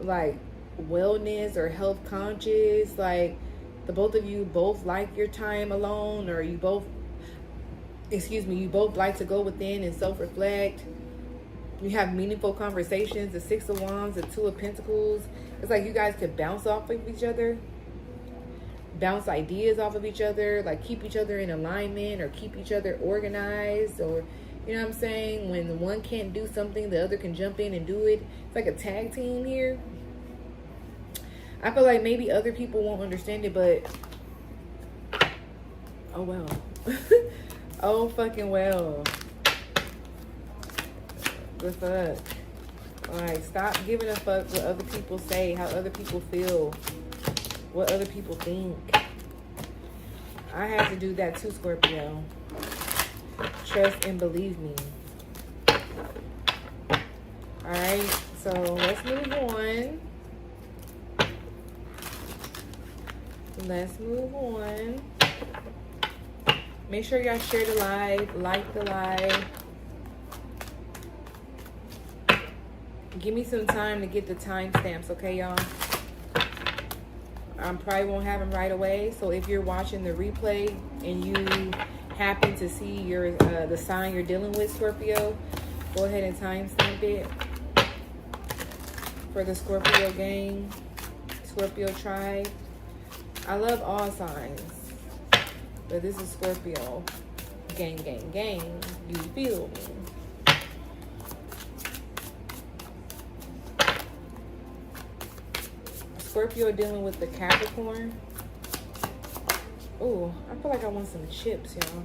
Speaker 1: like wellness or health conscious. Like, the both of you both like your time alone, or you both like to go within and self-reflect. You have meaningful conversations. The 6 of Wands, the 2 of Pentacles. It's like you guys could bounce off of each other. Bounce ideas off of each other. Like, keep each other in alignment, or keep each other organized. Or, you know what I'm saying? When one can't do something, the other can jump in and do it. It's like a tag team here. I feel like maybe other people won't understand it, but... oh, well. Oh, fucking well. The fuck? Like, stop giving a fuck what other people say, how other people feel, what other people think. I had to do that too, Scorpio. Trust and believe me. Alright, so let's move on. Let's move on. Make sure y'all share the live, like the live. Give me some time to get the timestamps, okay, y'all? I probably won't have them right away. So if you're watching the replay and you happen to see the sign you're dealing with, Scorpio, Go ahead and timestamp it for the Scorpio gang, Scorpio tribe. I love all signs, but this is Scorpio. Gang, gang, gang. You feel me? Scorpio dealing with the Capricorn. Oh, I feel like I want some chips, y'all.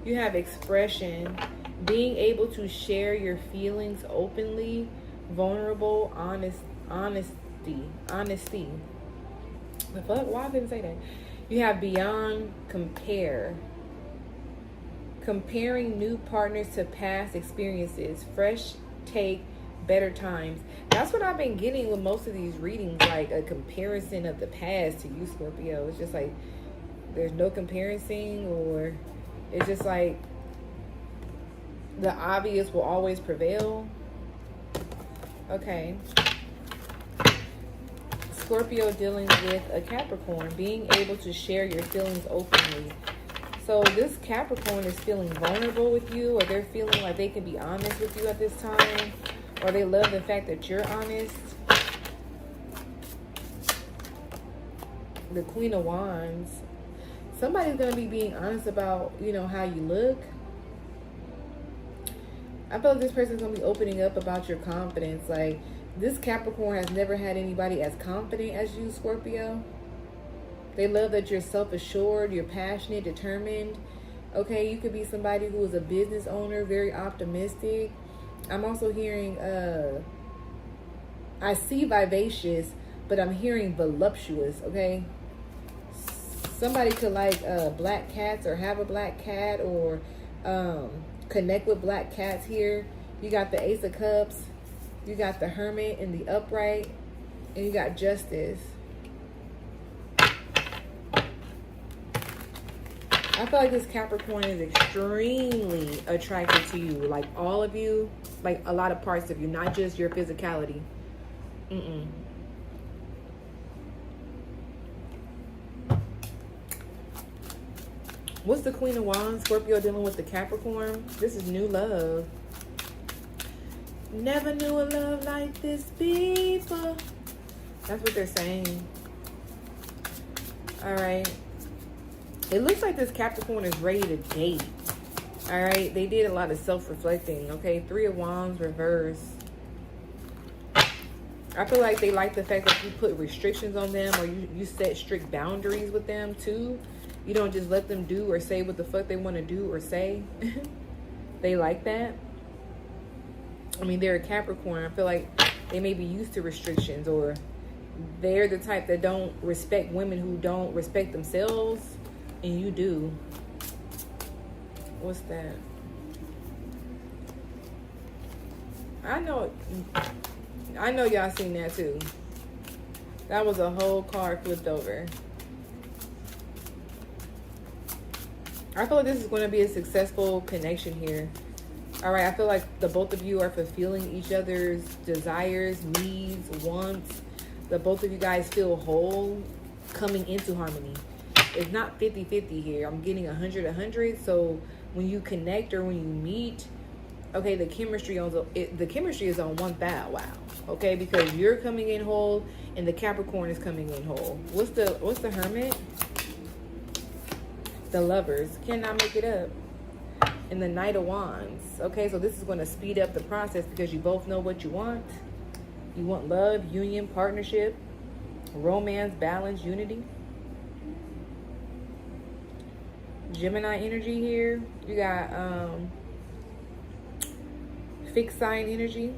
Speaker 1: You have expression. Being able to share your feelings openly. Vulnerable, honesty. The fuck? Why didn't I say that? You have beyond compare. Comparing new partners to past experiences. Fresh take, better times. That's what I've been getting with most of these readings, like a comparison of the past to you, Scorpio. It's just like there's no comparison, or it's just like the obvious will always prevail. Okay. Scorpio dealing with a Capricorn, being able to share your feelings openly. So this Capricorn is feeling vulnerable with you, or they're feeling like they can be honest with you at this time, or they love the fact that you're honest. The Queen of Wands. Somebody's going to be being honest about, you know, how you look. I feel like this person's going to be opening up about your confidence. Like, this Capricorn has never had anybody as confident as you, Scorpio. They love that you're self-assured, you're passionate, determined. Okay, you could be somebody who is a business owner, very optimistic. I'm also hearing, I see vivacious, but I'm hearing voluptuous, okay? Somebody could like black cats, or have a black cat, or connect with black cats here. You got the Ace of Cups, you got the Hermit in the upright, and you got Justice. I feel like this Capricorn is extremely attracted to you. Like all of you, like a lot of parts of you, not just your physicality. What's the Queen of Wands? Scorpio dealing with the Capricorn. This is new love. Never knew a love like this before. That's what they're saying. All right. It looks like this Capricorn is ready to date. All right. They did a lot of self-reflecting. Okay. 3 of Wands reverse. I feel like they like the fact that you put restrictions on them, or you set strict boundaries with them too. You don't just let them do or say what the fuck they want to do or say. They like that. I mean, they're a Capricorn. I feel like they may be used to restrictions, or they're the type that don't respect women who don't respect themselves, and you do. What's that? I know y'all seen that too. That was a whole card flipped over. I feel like this is going to be a successful connection here. All right, I feel like the both of you are fulfilling each other's desires, needs, wants. The both of you guys feel whole, coming into harmony. It's not 50-50 here. I'm getting 100-100. So when you connect or when you meet, okay, the chemistry is on 1,000. Wow. Okay, because you're coming in whole and the Capricorn is coming in whole. What's the Hermit? The Lovers. Cannot make it up. And the Knight of Wands. Okay, so this is going to speed up the process because you both know what you want. You want love, union, partnership, romance, balance, unity. Gemini energy here. You got fixed sign energy.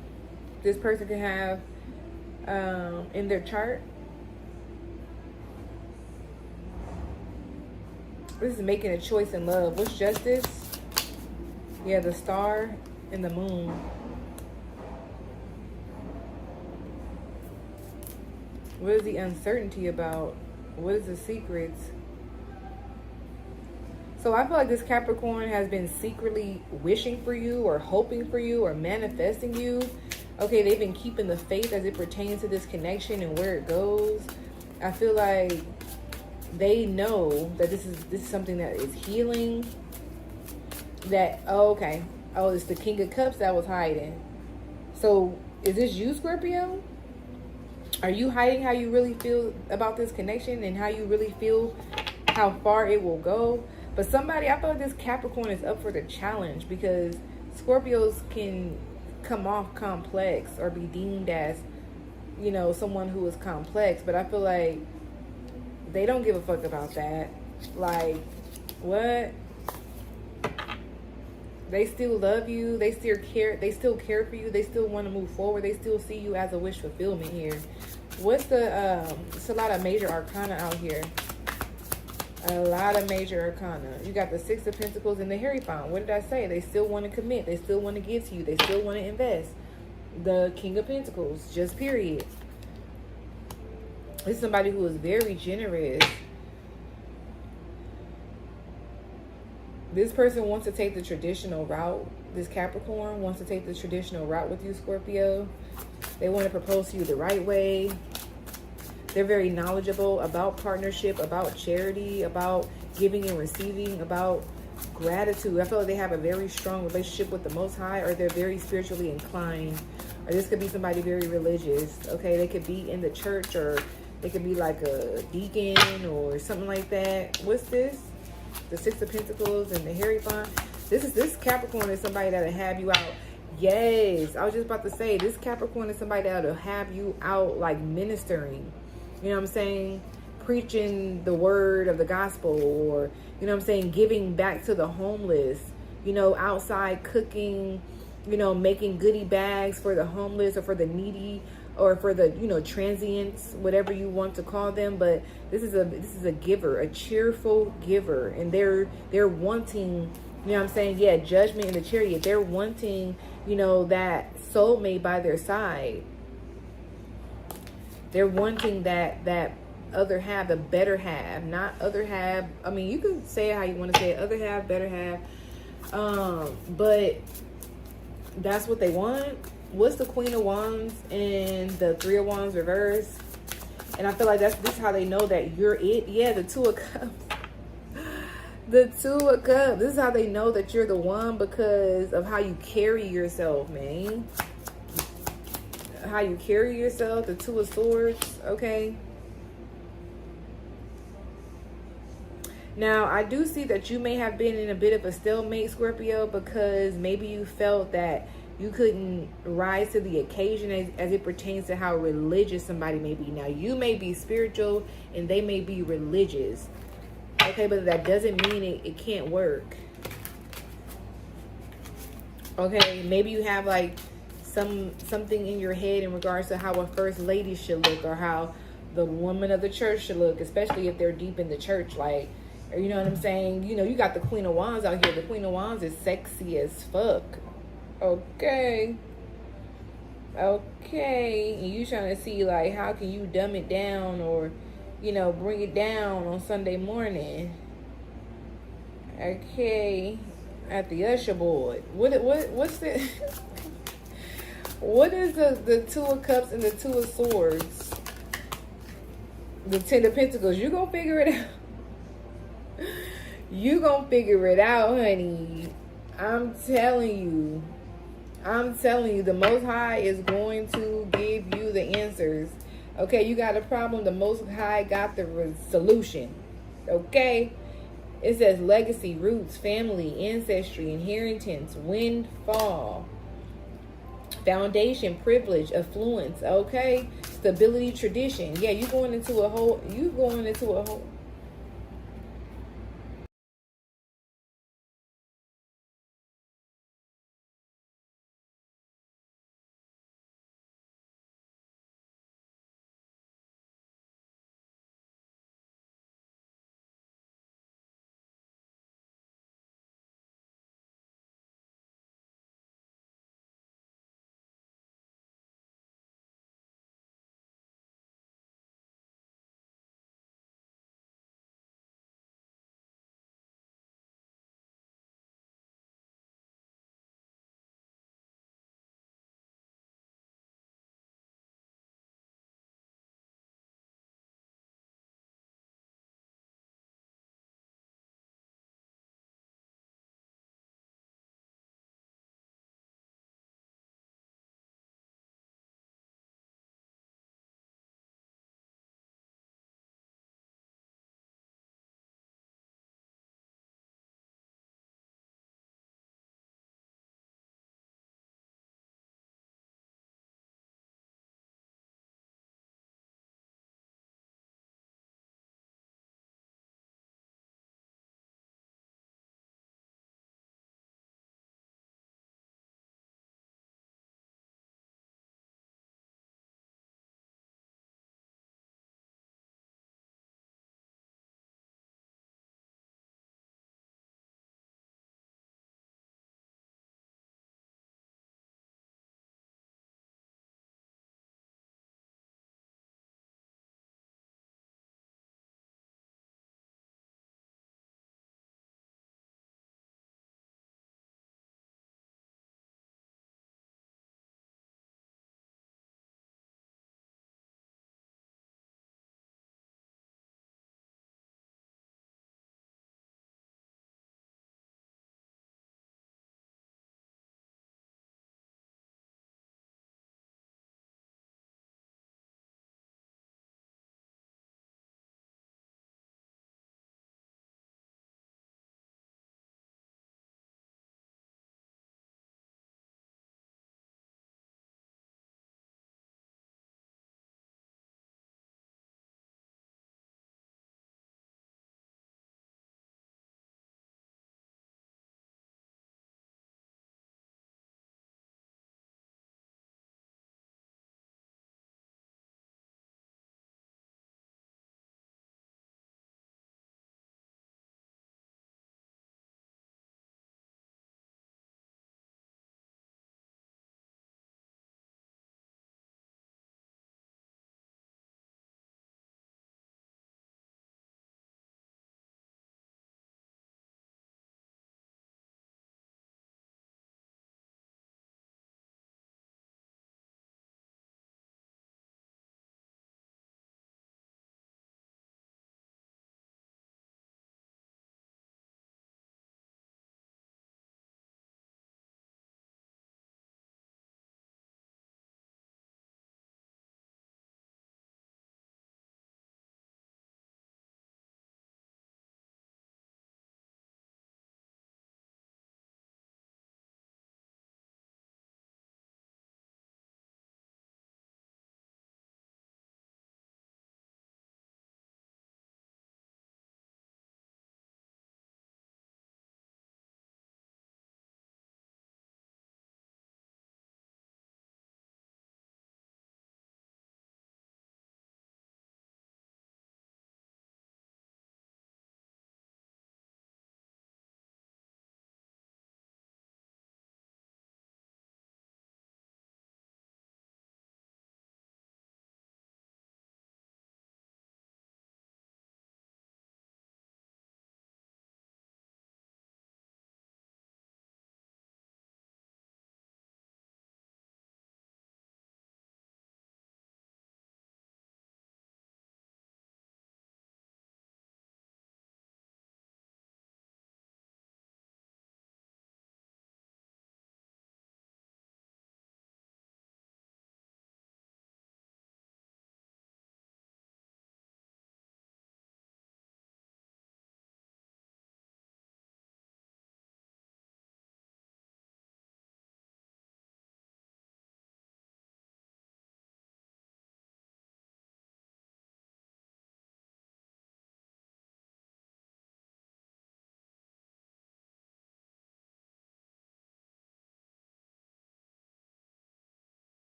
Speaker 1: This person can have in their chart. This is making a choice in love. What's Justice? Yeah, the Star and the Moon. What is the uncertainty about? What is the secrets? So I feel like this Capricorn has been secretly wishing for you, or hoping for you, or manifesting you. Okay, they've been keeping the faith as it pertains to this connection and where it goes. I feel like they know that this is something that is healing. That, oh, okay, Oh, it's the King of Cups that was hiding. So, is this you, Scorpio? Are you hiding how you really feel about this connection and how you really feel how far it will go? But somebody, I feel like this Capricorn is up for the challenge because Scorpios can come off complex or be deemed as, you know, someone who is complex. But I feel like they don't give a fuck about that. Like, what? They still love you. They still care. They still care for you. They still want to move forward. They still see you as a wish fulfillment here. What's the? It's a lot of major arcana out here. A lot of major arcana. You got the Six of Pentacles and the Hierophant. What did I say? They still want to commit. They still want to give to you. They still want to invest. The King of Pentacles. Just period. It's somebody who is very generous. This person wants to take the traditional route. This Capricorn wants to take the traditional route with you, Scorpio. They want to propose to you the right way. They're very knowledgeable about partnership, about charity, about giving and receiving, about gratitude. I feel like they have a very strong relationship with the Most High, or they're very spiritually inclined. Or this could be somebody very religious. Okay, they could be in the church, or they could be like a deacon or something like that. What's this? The Six of Pentacles and the Hierophant. This Capricorn is somebody that'll have you out. Yes, I was just about to say, this Capricorn is somebody that'll have you out like ministering. You know what I'm saying? Preaching the word of the gospel, or, you know what I'm saying, giving back to the homeless, you know, outside cooking, you know, making goodie bags for the homeless or for the needy or for the, you know, transients, whatever you want to call them. But this is a giver, a cheerful giver, and they're wanting, you know what I'm saying, yeah, Judgment in the Chariot. They're wanting, you know, that soulmate by their side. They're wanting that other half, the better half, not other half. I mean, you can say it how you want to say it, other half, better half. But that's what they want. What's the Queen of Wands and the Three of Wands reverse? And I feel like this is how they know that you're it. Yeah, the Two of Cups. The Two of Cups. This is how they know that you're the one, because of how you carry yourself, man. How you carry yourself. The Two of Swords. Okay. Now, I do see that you may have been in a bit of a stalemate, Scorpio, because maybe you felt that you couldn't rise to the occasion as it pertains to how religious somebody may be. Now, you may be spiritual and they may be religious. Okay, but that doesn't mean it can't work. Okay, maybe you have like something in your head in regards to how a first lady should look, or how the woman of the church should look, especially if they're deep in the church. Like, you know what I'm saying? You know, you got the Queen of Wands out here. The Queen of Wands is sexy as fuck. Okay. Okay. And you trying to see, like, how can you dumb it down, or, you know, bring it down on Sunday morning. Okay. At the usher board. What's the... What is the Two of Cups and the Two of Swords? The Ten of Pentacles. You gonna figure it out. You gonna figure it out, honey. I'm telling you. The Most High is going to give you the answers. Okay, you got a problem. The Most High got the solution. Okay? It says legacy, roots, family, ancestry, inheritance, windfall, foundation, privilege, affluence. Okay? Stability, tradition. Yeah, you going into a whole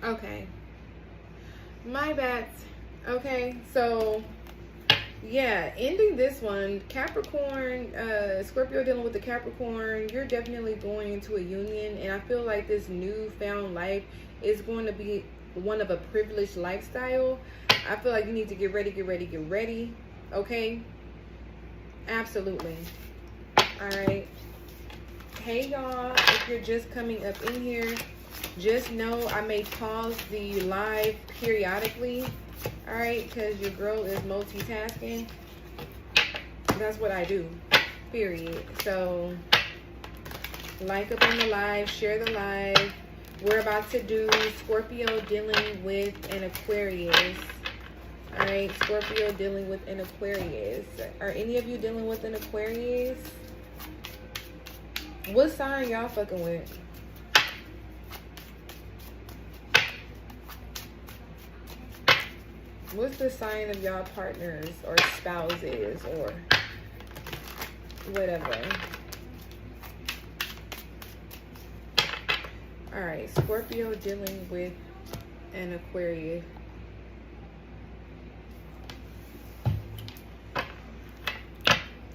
Speaker 1: Okay. My bad. Okay, so yeah, ending this one, Capricorn, Scorpio dealing with the Capricorn, you're definitely going into a union, and I feel like this newfound life is going to be one of a privileged lifestyle. I feel like you need to get ready, get ready, get ready. Okay? Absolutely. Alright. Hey y'all, if you're just coming up in here, just know I may pause the live periodically. Alright, because your girl is multitasking. That's what I do. Period. So, like up on the live, share the live. We're about to do Scorpio dealing with an Aquarius. Alright, Scorpio dealing with an Aquarius. Are any of you dealing with an Aquarius? What sign y'all fucking with? What's the sign of y'all partners or spouses or whatever? Alright, Scorpio dealing with an Aquarius.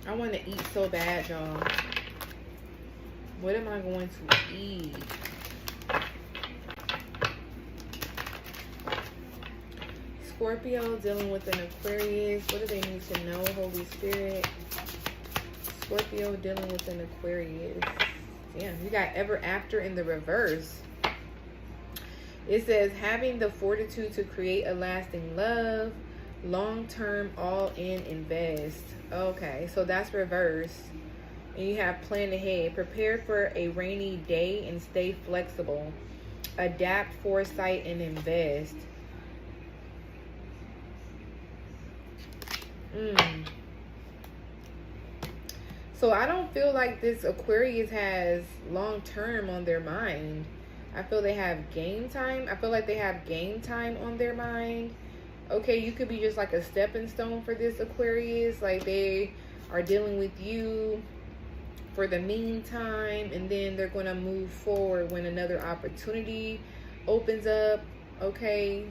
Speaker 1: I want to eat so bad, y'all. What am I going to eat? Scorpio dealing with an Aquarius. What do they need to know, Holy Spirit? Scorpio dealing with an Aquarius. Yeah, you got ever after in the reverse. It says having the fortitude to create a lasting love, long-term, all-in invest. Okay, so that's reverse. And you have plan ahead. Prepare for a rainy day and stay flexible. Adapt, foresight, and invest. So I don't feel like this Aquarius has long term on their mind. I feel they have game time. I feel like they have game time on their mind. Okay, you could be just like a stepping stone for this Aquarius. Like they are dealing with you for the meantime, and then they're going to move forward when another opportunity opens up. Okay,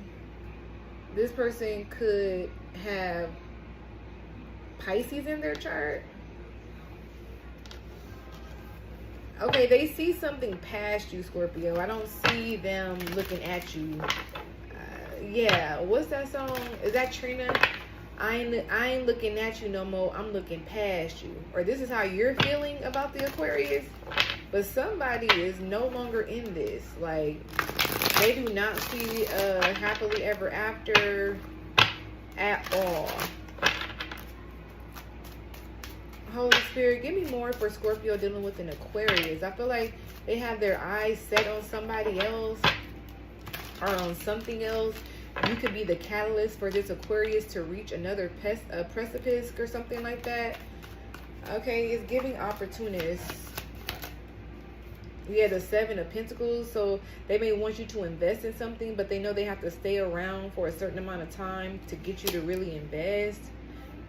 Speaker 1: this person could have Pisces in their chart. Okay, they see something past you, Scorpio. I don't see them looking at you. Yeah, what's that song? Is that Trina? I ain't looking at you no more. I'm looking past you. Or this is how you're feeling about the Aquarius. But somebody is no longer in this. Like, they do not see happily ever after at all. Holy Spirit, give me more for Scorpio dealing with an Aquarius. I feel like they have their eyes set on somebody else or on something else. You could be the catalyst for this Aquarius to reach another precipice or something like that. Okay, it's giving opportunists. Yeah, the Seven of Pentacles. So they may want you to invest in something, but they know they have to stay around for a certain amount of time to get you to really invest.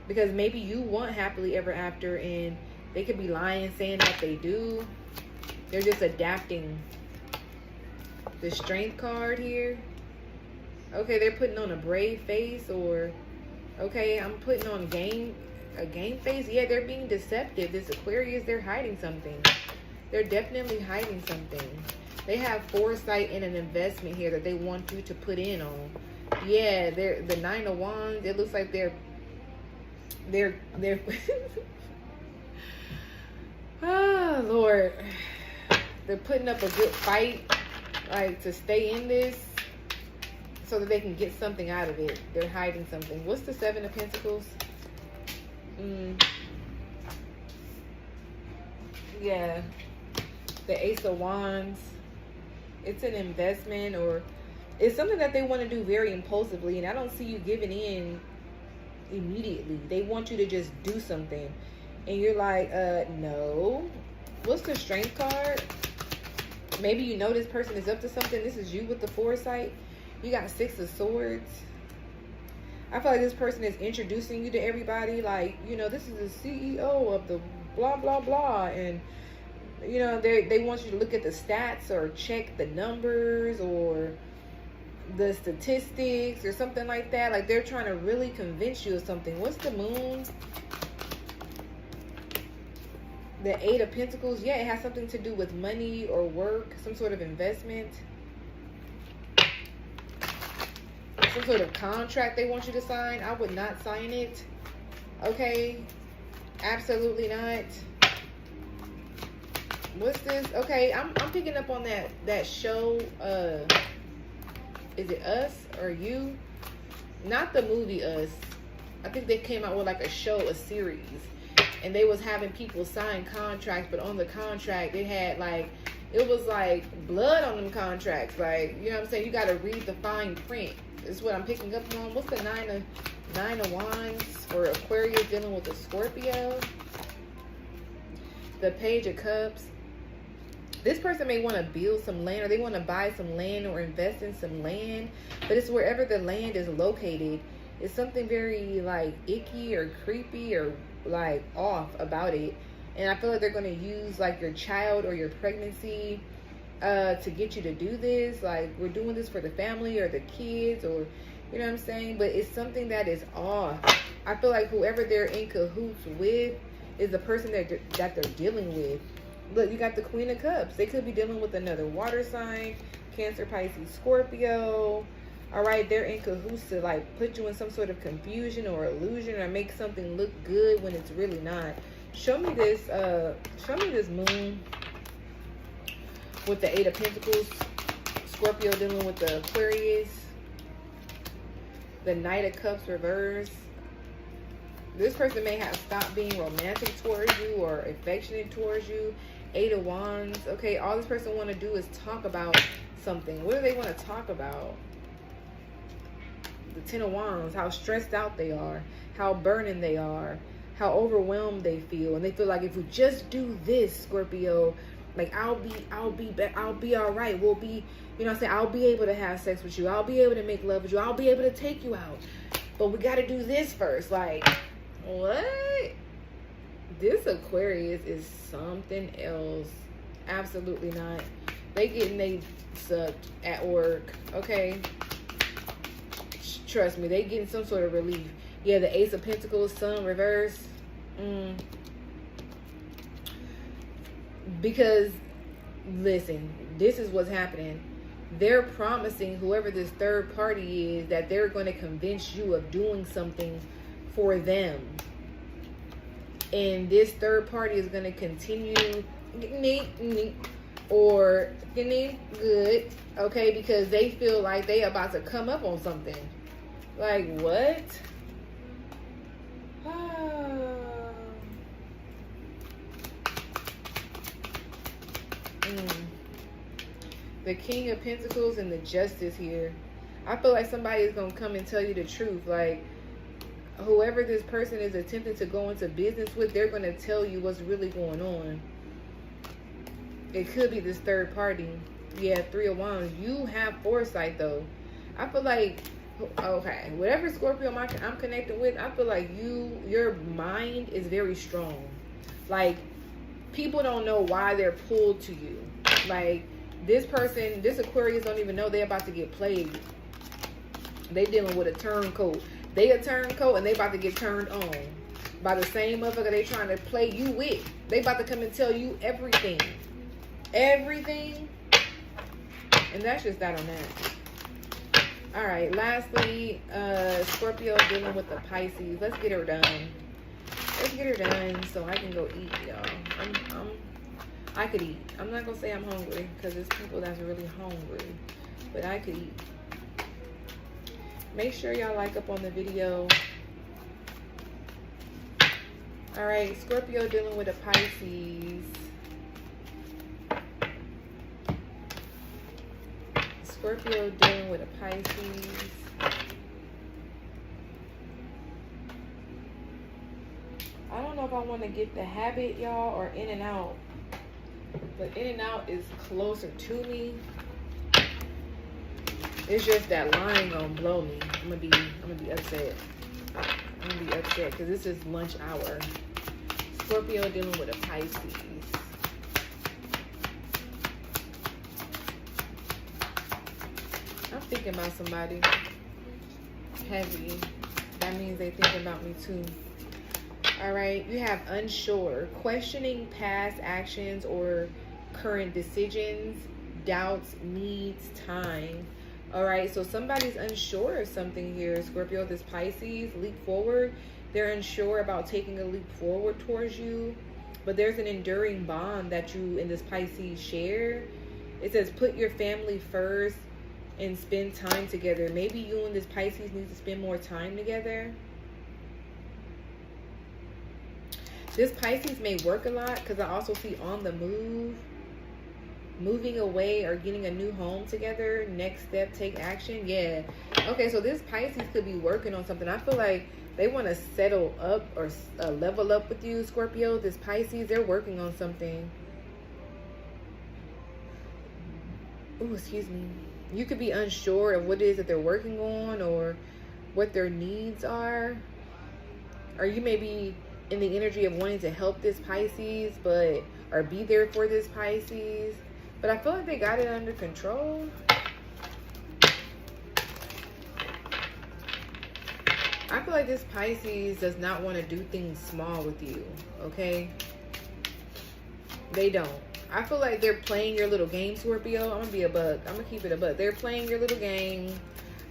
Speaker 1: Because maybe you want happily ever after, and they could be lying saying that they do. They're just adapting. The Strength card here. Okay, they're putting on a brave face, or okay, I'm putting on a game face. Yeah, they're being deceptive. This Aquarius, they're hiding something. They're definitely hiding something. They have foresight in an investment here that they want you to put in on. Yeah, they're the Nine of Wands. It looks like they're oh Lord, they're putting up a good fight, like to stay in this so that they can get something out of it. They're hiding something. What's the Seven of Pentacles? Yeah, the Ace of Wands. It's an investment, or it's something that they want to do very impulsively, and I don't see you giving in immediately. They want you to just do something, and you're like, no. What's the Strength card? Maybe you know this person is up to something. This is you with the foresight. You got Six of Swords. I feel like this person is introducing you to everybody. Like, you know, this is the CEO of the blah blah blah, and you know they want you to look at the stats or check the numbers, or the statistics or something like that. Like they're trying to really convince you of something. What's the moon? The Eight of Pentacles. Yeah, it has something to do with money or work, some sort of investment, some sort of contract they want you to sign. I would not sign it. Okay, absolutely not. What's this? Okay, I'm picking up on that show. Is it Us or You? Not the movie Us. I think they came out with like a show, a series, and they was having people sign contracts, but on the contract they had like, it was like blood on them contracts. Like, you know what I'm saying? You got to read the fine print. Is what I'm picking up on. What's the Nine of Wands for Aquarius dealing with the Scorpio? The Page of Cups. This person may want to build some land, or they want to buy some land or invest in some land, but it's wherever the land is located. It's something very like icky or creepy or like off about it. And I feel like they're going to use like your child or your pregnancy to get you to do this. Like, we're doing this for the family or the kids, or, you know what I'm saying? But it's something that is off. I feel like whoever they're in cahoots with is the person that they're dealing with. Look, you got the Queen of Cups. They could be dealing with another water sign, Cancer, Pisces, Scorpio. All right, they're in cahoots to like put you in some sort of confusion or illusion, or make something look good when it's really not. Show me this moon with the Eight of Pentacles. Scorpio dealing with the Aquarius. The Knight of Cups reverse. This person may have stopped being romantic towards you or affectionate towards you. Eight of Wands. Okay, all this person want to do is talk about something. What do they want to talk about? The Ten of Wands. How stressed out they are. How burning they are. How overwhelmed they feel. And they feel like if we just do this, Scorpio, like I'll be all right. We'll be, you know what I'm saying? I'll be able to have sex with you. I'll be able to make love with you. I'll be able to take you out. But we got to do this first. Like, what? This Aquarius is something else. Absolutely not. They getting they sucked at work. Okay. Trust me, they getting some sort of relief. Yeah, the Ace of Pentacles, Sun reverse. Because, listen, this is what's happening. They're promising whoever this third party is that they're going to convince you of doing something for them. And this third party is going to continue or good, okay, because they feel like they about to come up on something. Like, what? The King of Pentacles and the Justice here. I feel like somebody is going to come and tell you the truth. Like, whoever this person is attempting to go into business with, they're going to tell you what's really going on. It could be this third party. Yeah, Three of Wands. You have foresight, though. I feel like, okay, whatever Scorpio I'm connected with, I feel like your mind is very strong. Like, people don't know why they're pulled to you. Like, this person, this Aquarius don't even know they're about to get played. They dealing with a turncoat. They a turncoat and they about to get turned on by the same motherfucker they trying to play you with. They about to come and tell you everything. Everything. And that's just that on that. Alright, lastly, Scorpio dealing with the Pisces. Let's get her done. Let's get her done so I can go eat, y'all. I could eat. I'm not going to say I'm hungry because there's people that's really hungry. But I could eat. Make sure y'all like up on the video. Alright, Scorpio dealing with a Pisces. Scorpio dealing with a Pisces. I don't know if I want to get the Habit, y'all, or In and Out. But In and Out is closer to me. It's just that line gonna blow me. I'm gonna be upset. I'm gonna be upset because this is lunch hour. Scorpio dealing with a Pisces. I thinking about somebody. Heavy. That means they thinking about me too. All right. You have unsure. Questioning past actions or current decisions. Doubts needs time. All right. So somebody's unsure of something here. Scorpio, this Pisces, leap forward. They're unsure about taking a leap forward towards you. But there's an enduring bond that you and this Pisces share. It says put your family first and spend time together. Maybe you and this Pisces need to spend more time together. This Pisces may work a lot because I also see on the move, moving away or getting a new home together. Next step, take action. Yeah. Okay, so this Pisces could be working on something. I feel like they want to settle up or level up with you, Scorpio. This Pisces, they're working on something. Oh, excuse me. You could be unsure of what it is that they're working on or what their needs are. Or you may be in the energy of wanting to help this Pisces, or be there for this Pisces. But I feel like they got it under control. I feel like this Pisces does not want to do things small with you, okay? They don't. I feel like they're playing your little game, Scorpio. I'm going to be a bug. I'm going to keep it a bug. They're playing your little game.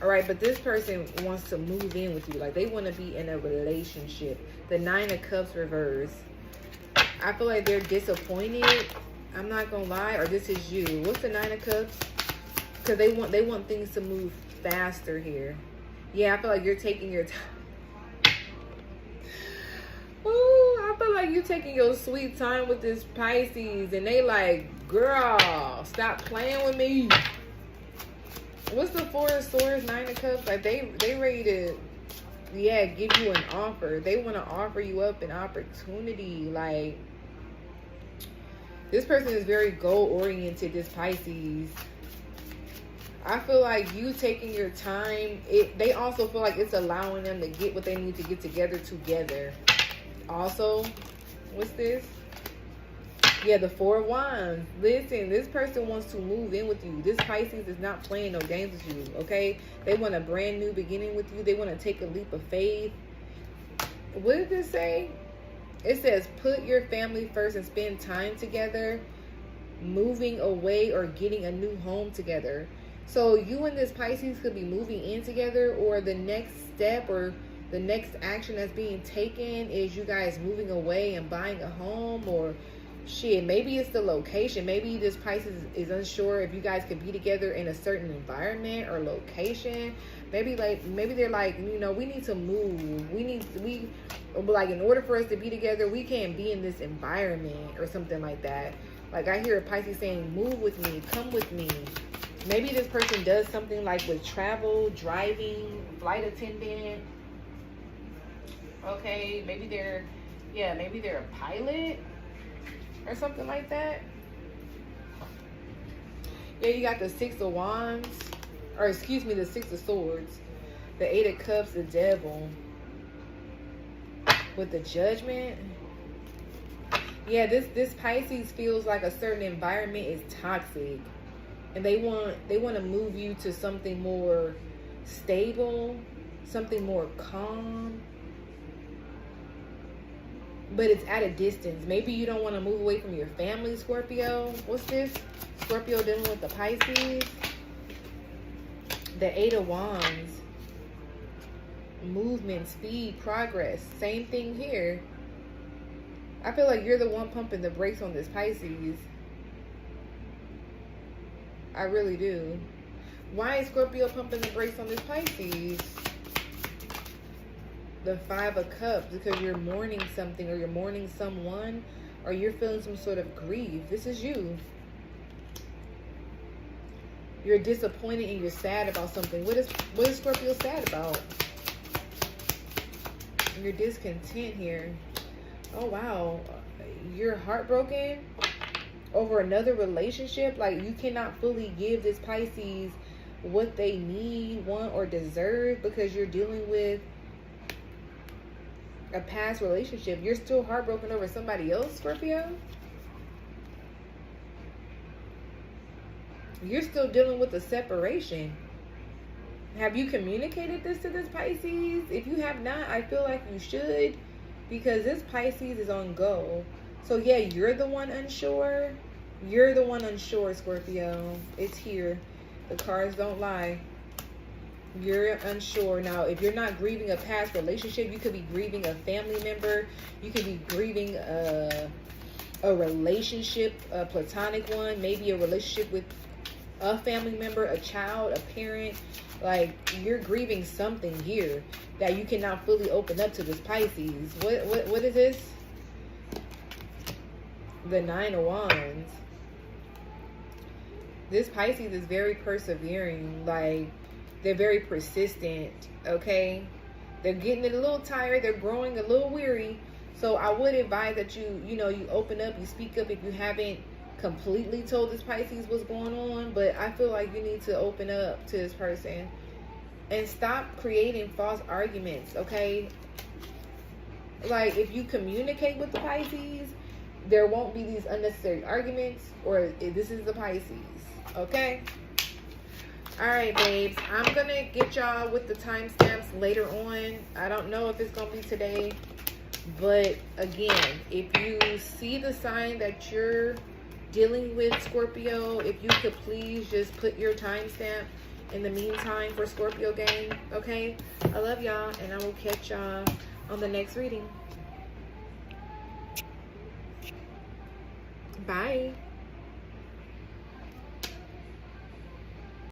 Speaker 1: All right, but this person wants to move in with you. Like, they want to be in a relationship. The 9 of Cups reverse. I feel like they're disappointed. I'm not going to lie. Or this is you. What's the 9 of Cups? Because they want things to move faster here. Yeah, I feel like you're taking your time. Ooh, I feel like you're taking your sweet time with this Pisces. And they like, girl, stop playing with me. What's the 4 of Swords, 9 of Cups? Like, they ready to, yeah, give you an offer. They want to offer you up an opportunity. Like, this person is very goal-oriented, this Pisces. I feel like you taking your time, they also feel like it's allowing them to get what they need to get together. Also, what's this? Yeah, the 4 of Wands. Listen, this person wants to move in with you. This Pisces is not playing no games with you, okay? They want a brand new beginning with you. They want to take a leap of faith. What did this say? It says, put your family first and spend time together, moving away or getting a new home together. So you and this Pisces could be moving in together, or the next step or the next action that's being taken is you guys moving away and buying a home, or shit, maybe it's the location. Maybe this Pisces is unsure if you guys could be together in a certain environment or location. Maybe they're like, you know, we need to move. Like, in order for us to be together, we can't be in this environment or something like that. Like, I hear a Pisces saying, move with me, come with me. Maybe this person does something like with travel, driving, flight attendant. Okay, maybe they're a pilot or something like that. Yeah, you got the 6 of Wands, or excuse me, the 6 of Swords, the 8 of Cups, the Devil, with the Judgment. Yeah, this Pisces feels like a certain environment is toxic, and they want to move you to something more stable, something more calm. But it's at a distance. Maybe you don't want to move away from your family, Scorpio. What's this? Scorpio dealing with the Pisces. The 8 of Wands. Movement, speed, progress. Same thing here. I feel like you're the one pumping the brakes on this Pisces. I really do. Why is Scorpio pumping the brakes on this Pisces? The 5 of Cups, because you're mourning something, or you're mourning someone, or you're feeling some sort of grief. This is you. You're disappointed and you're sad about something. What is Scorpio sad about? You're discontent here. Oh, wow. You're heartbroken over another relationship. Like, you cannot fully give this Pisces what they need, want, or deserve because you're dealing with a past relationship. You're still heartbroken over somebody else, Scorpio. You're still dealing with a separation. Have you communicated this to this Pisces? If you have not, I feel like you should, because this Pisces is on go. So yeah, you're the one unsure. You're the one unsure, Scorpio. It's here. The cards don't lie. You're unsure. Now, if you're not grieving a past relationship, you could be grieving a family member. You could be grieving a relationship, a platonic one, maybe a relationship with a family member, a child, a parent. Like, you're grieving something here that you cannot fully open up to this Pisces. What is this? The 9 of Wands. This Pisces is very persevering. Like, they're very persistent, okay? They're getting a little tired. They're growing a little weary. So I would advise that you open up, you speak up if you haven't completely told this Pisces what's going on. But I feel like you need to open up to this person and stop creating false arguments, okay? Like, if you communicate with the Pisces, there won't be these unnecessary arguments, or this is the Pisces, okay? All right, babes, I'm going to get y'all with the timestamps later on. I don't know if it's going to be today. But again, if you see the sign that you're dealing with, Scorpio, if you could please just put your timestamp in the meantime for Scorpio gang, okay? I love y'all, and I will catch y'all on the next reading. Bye.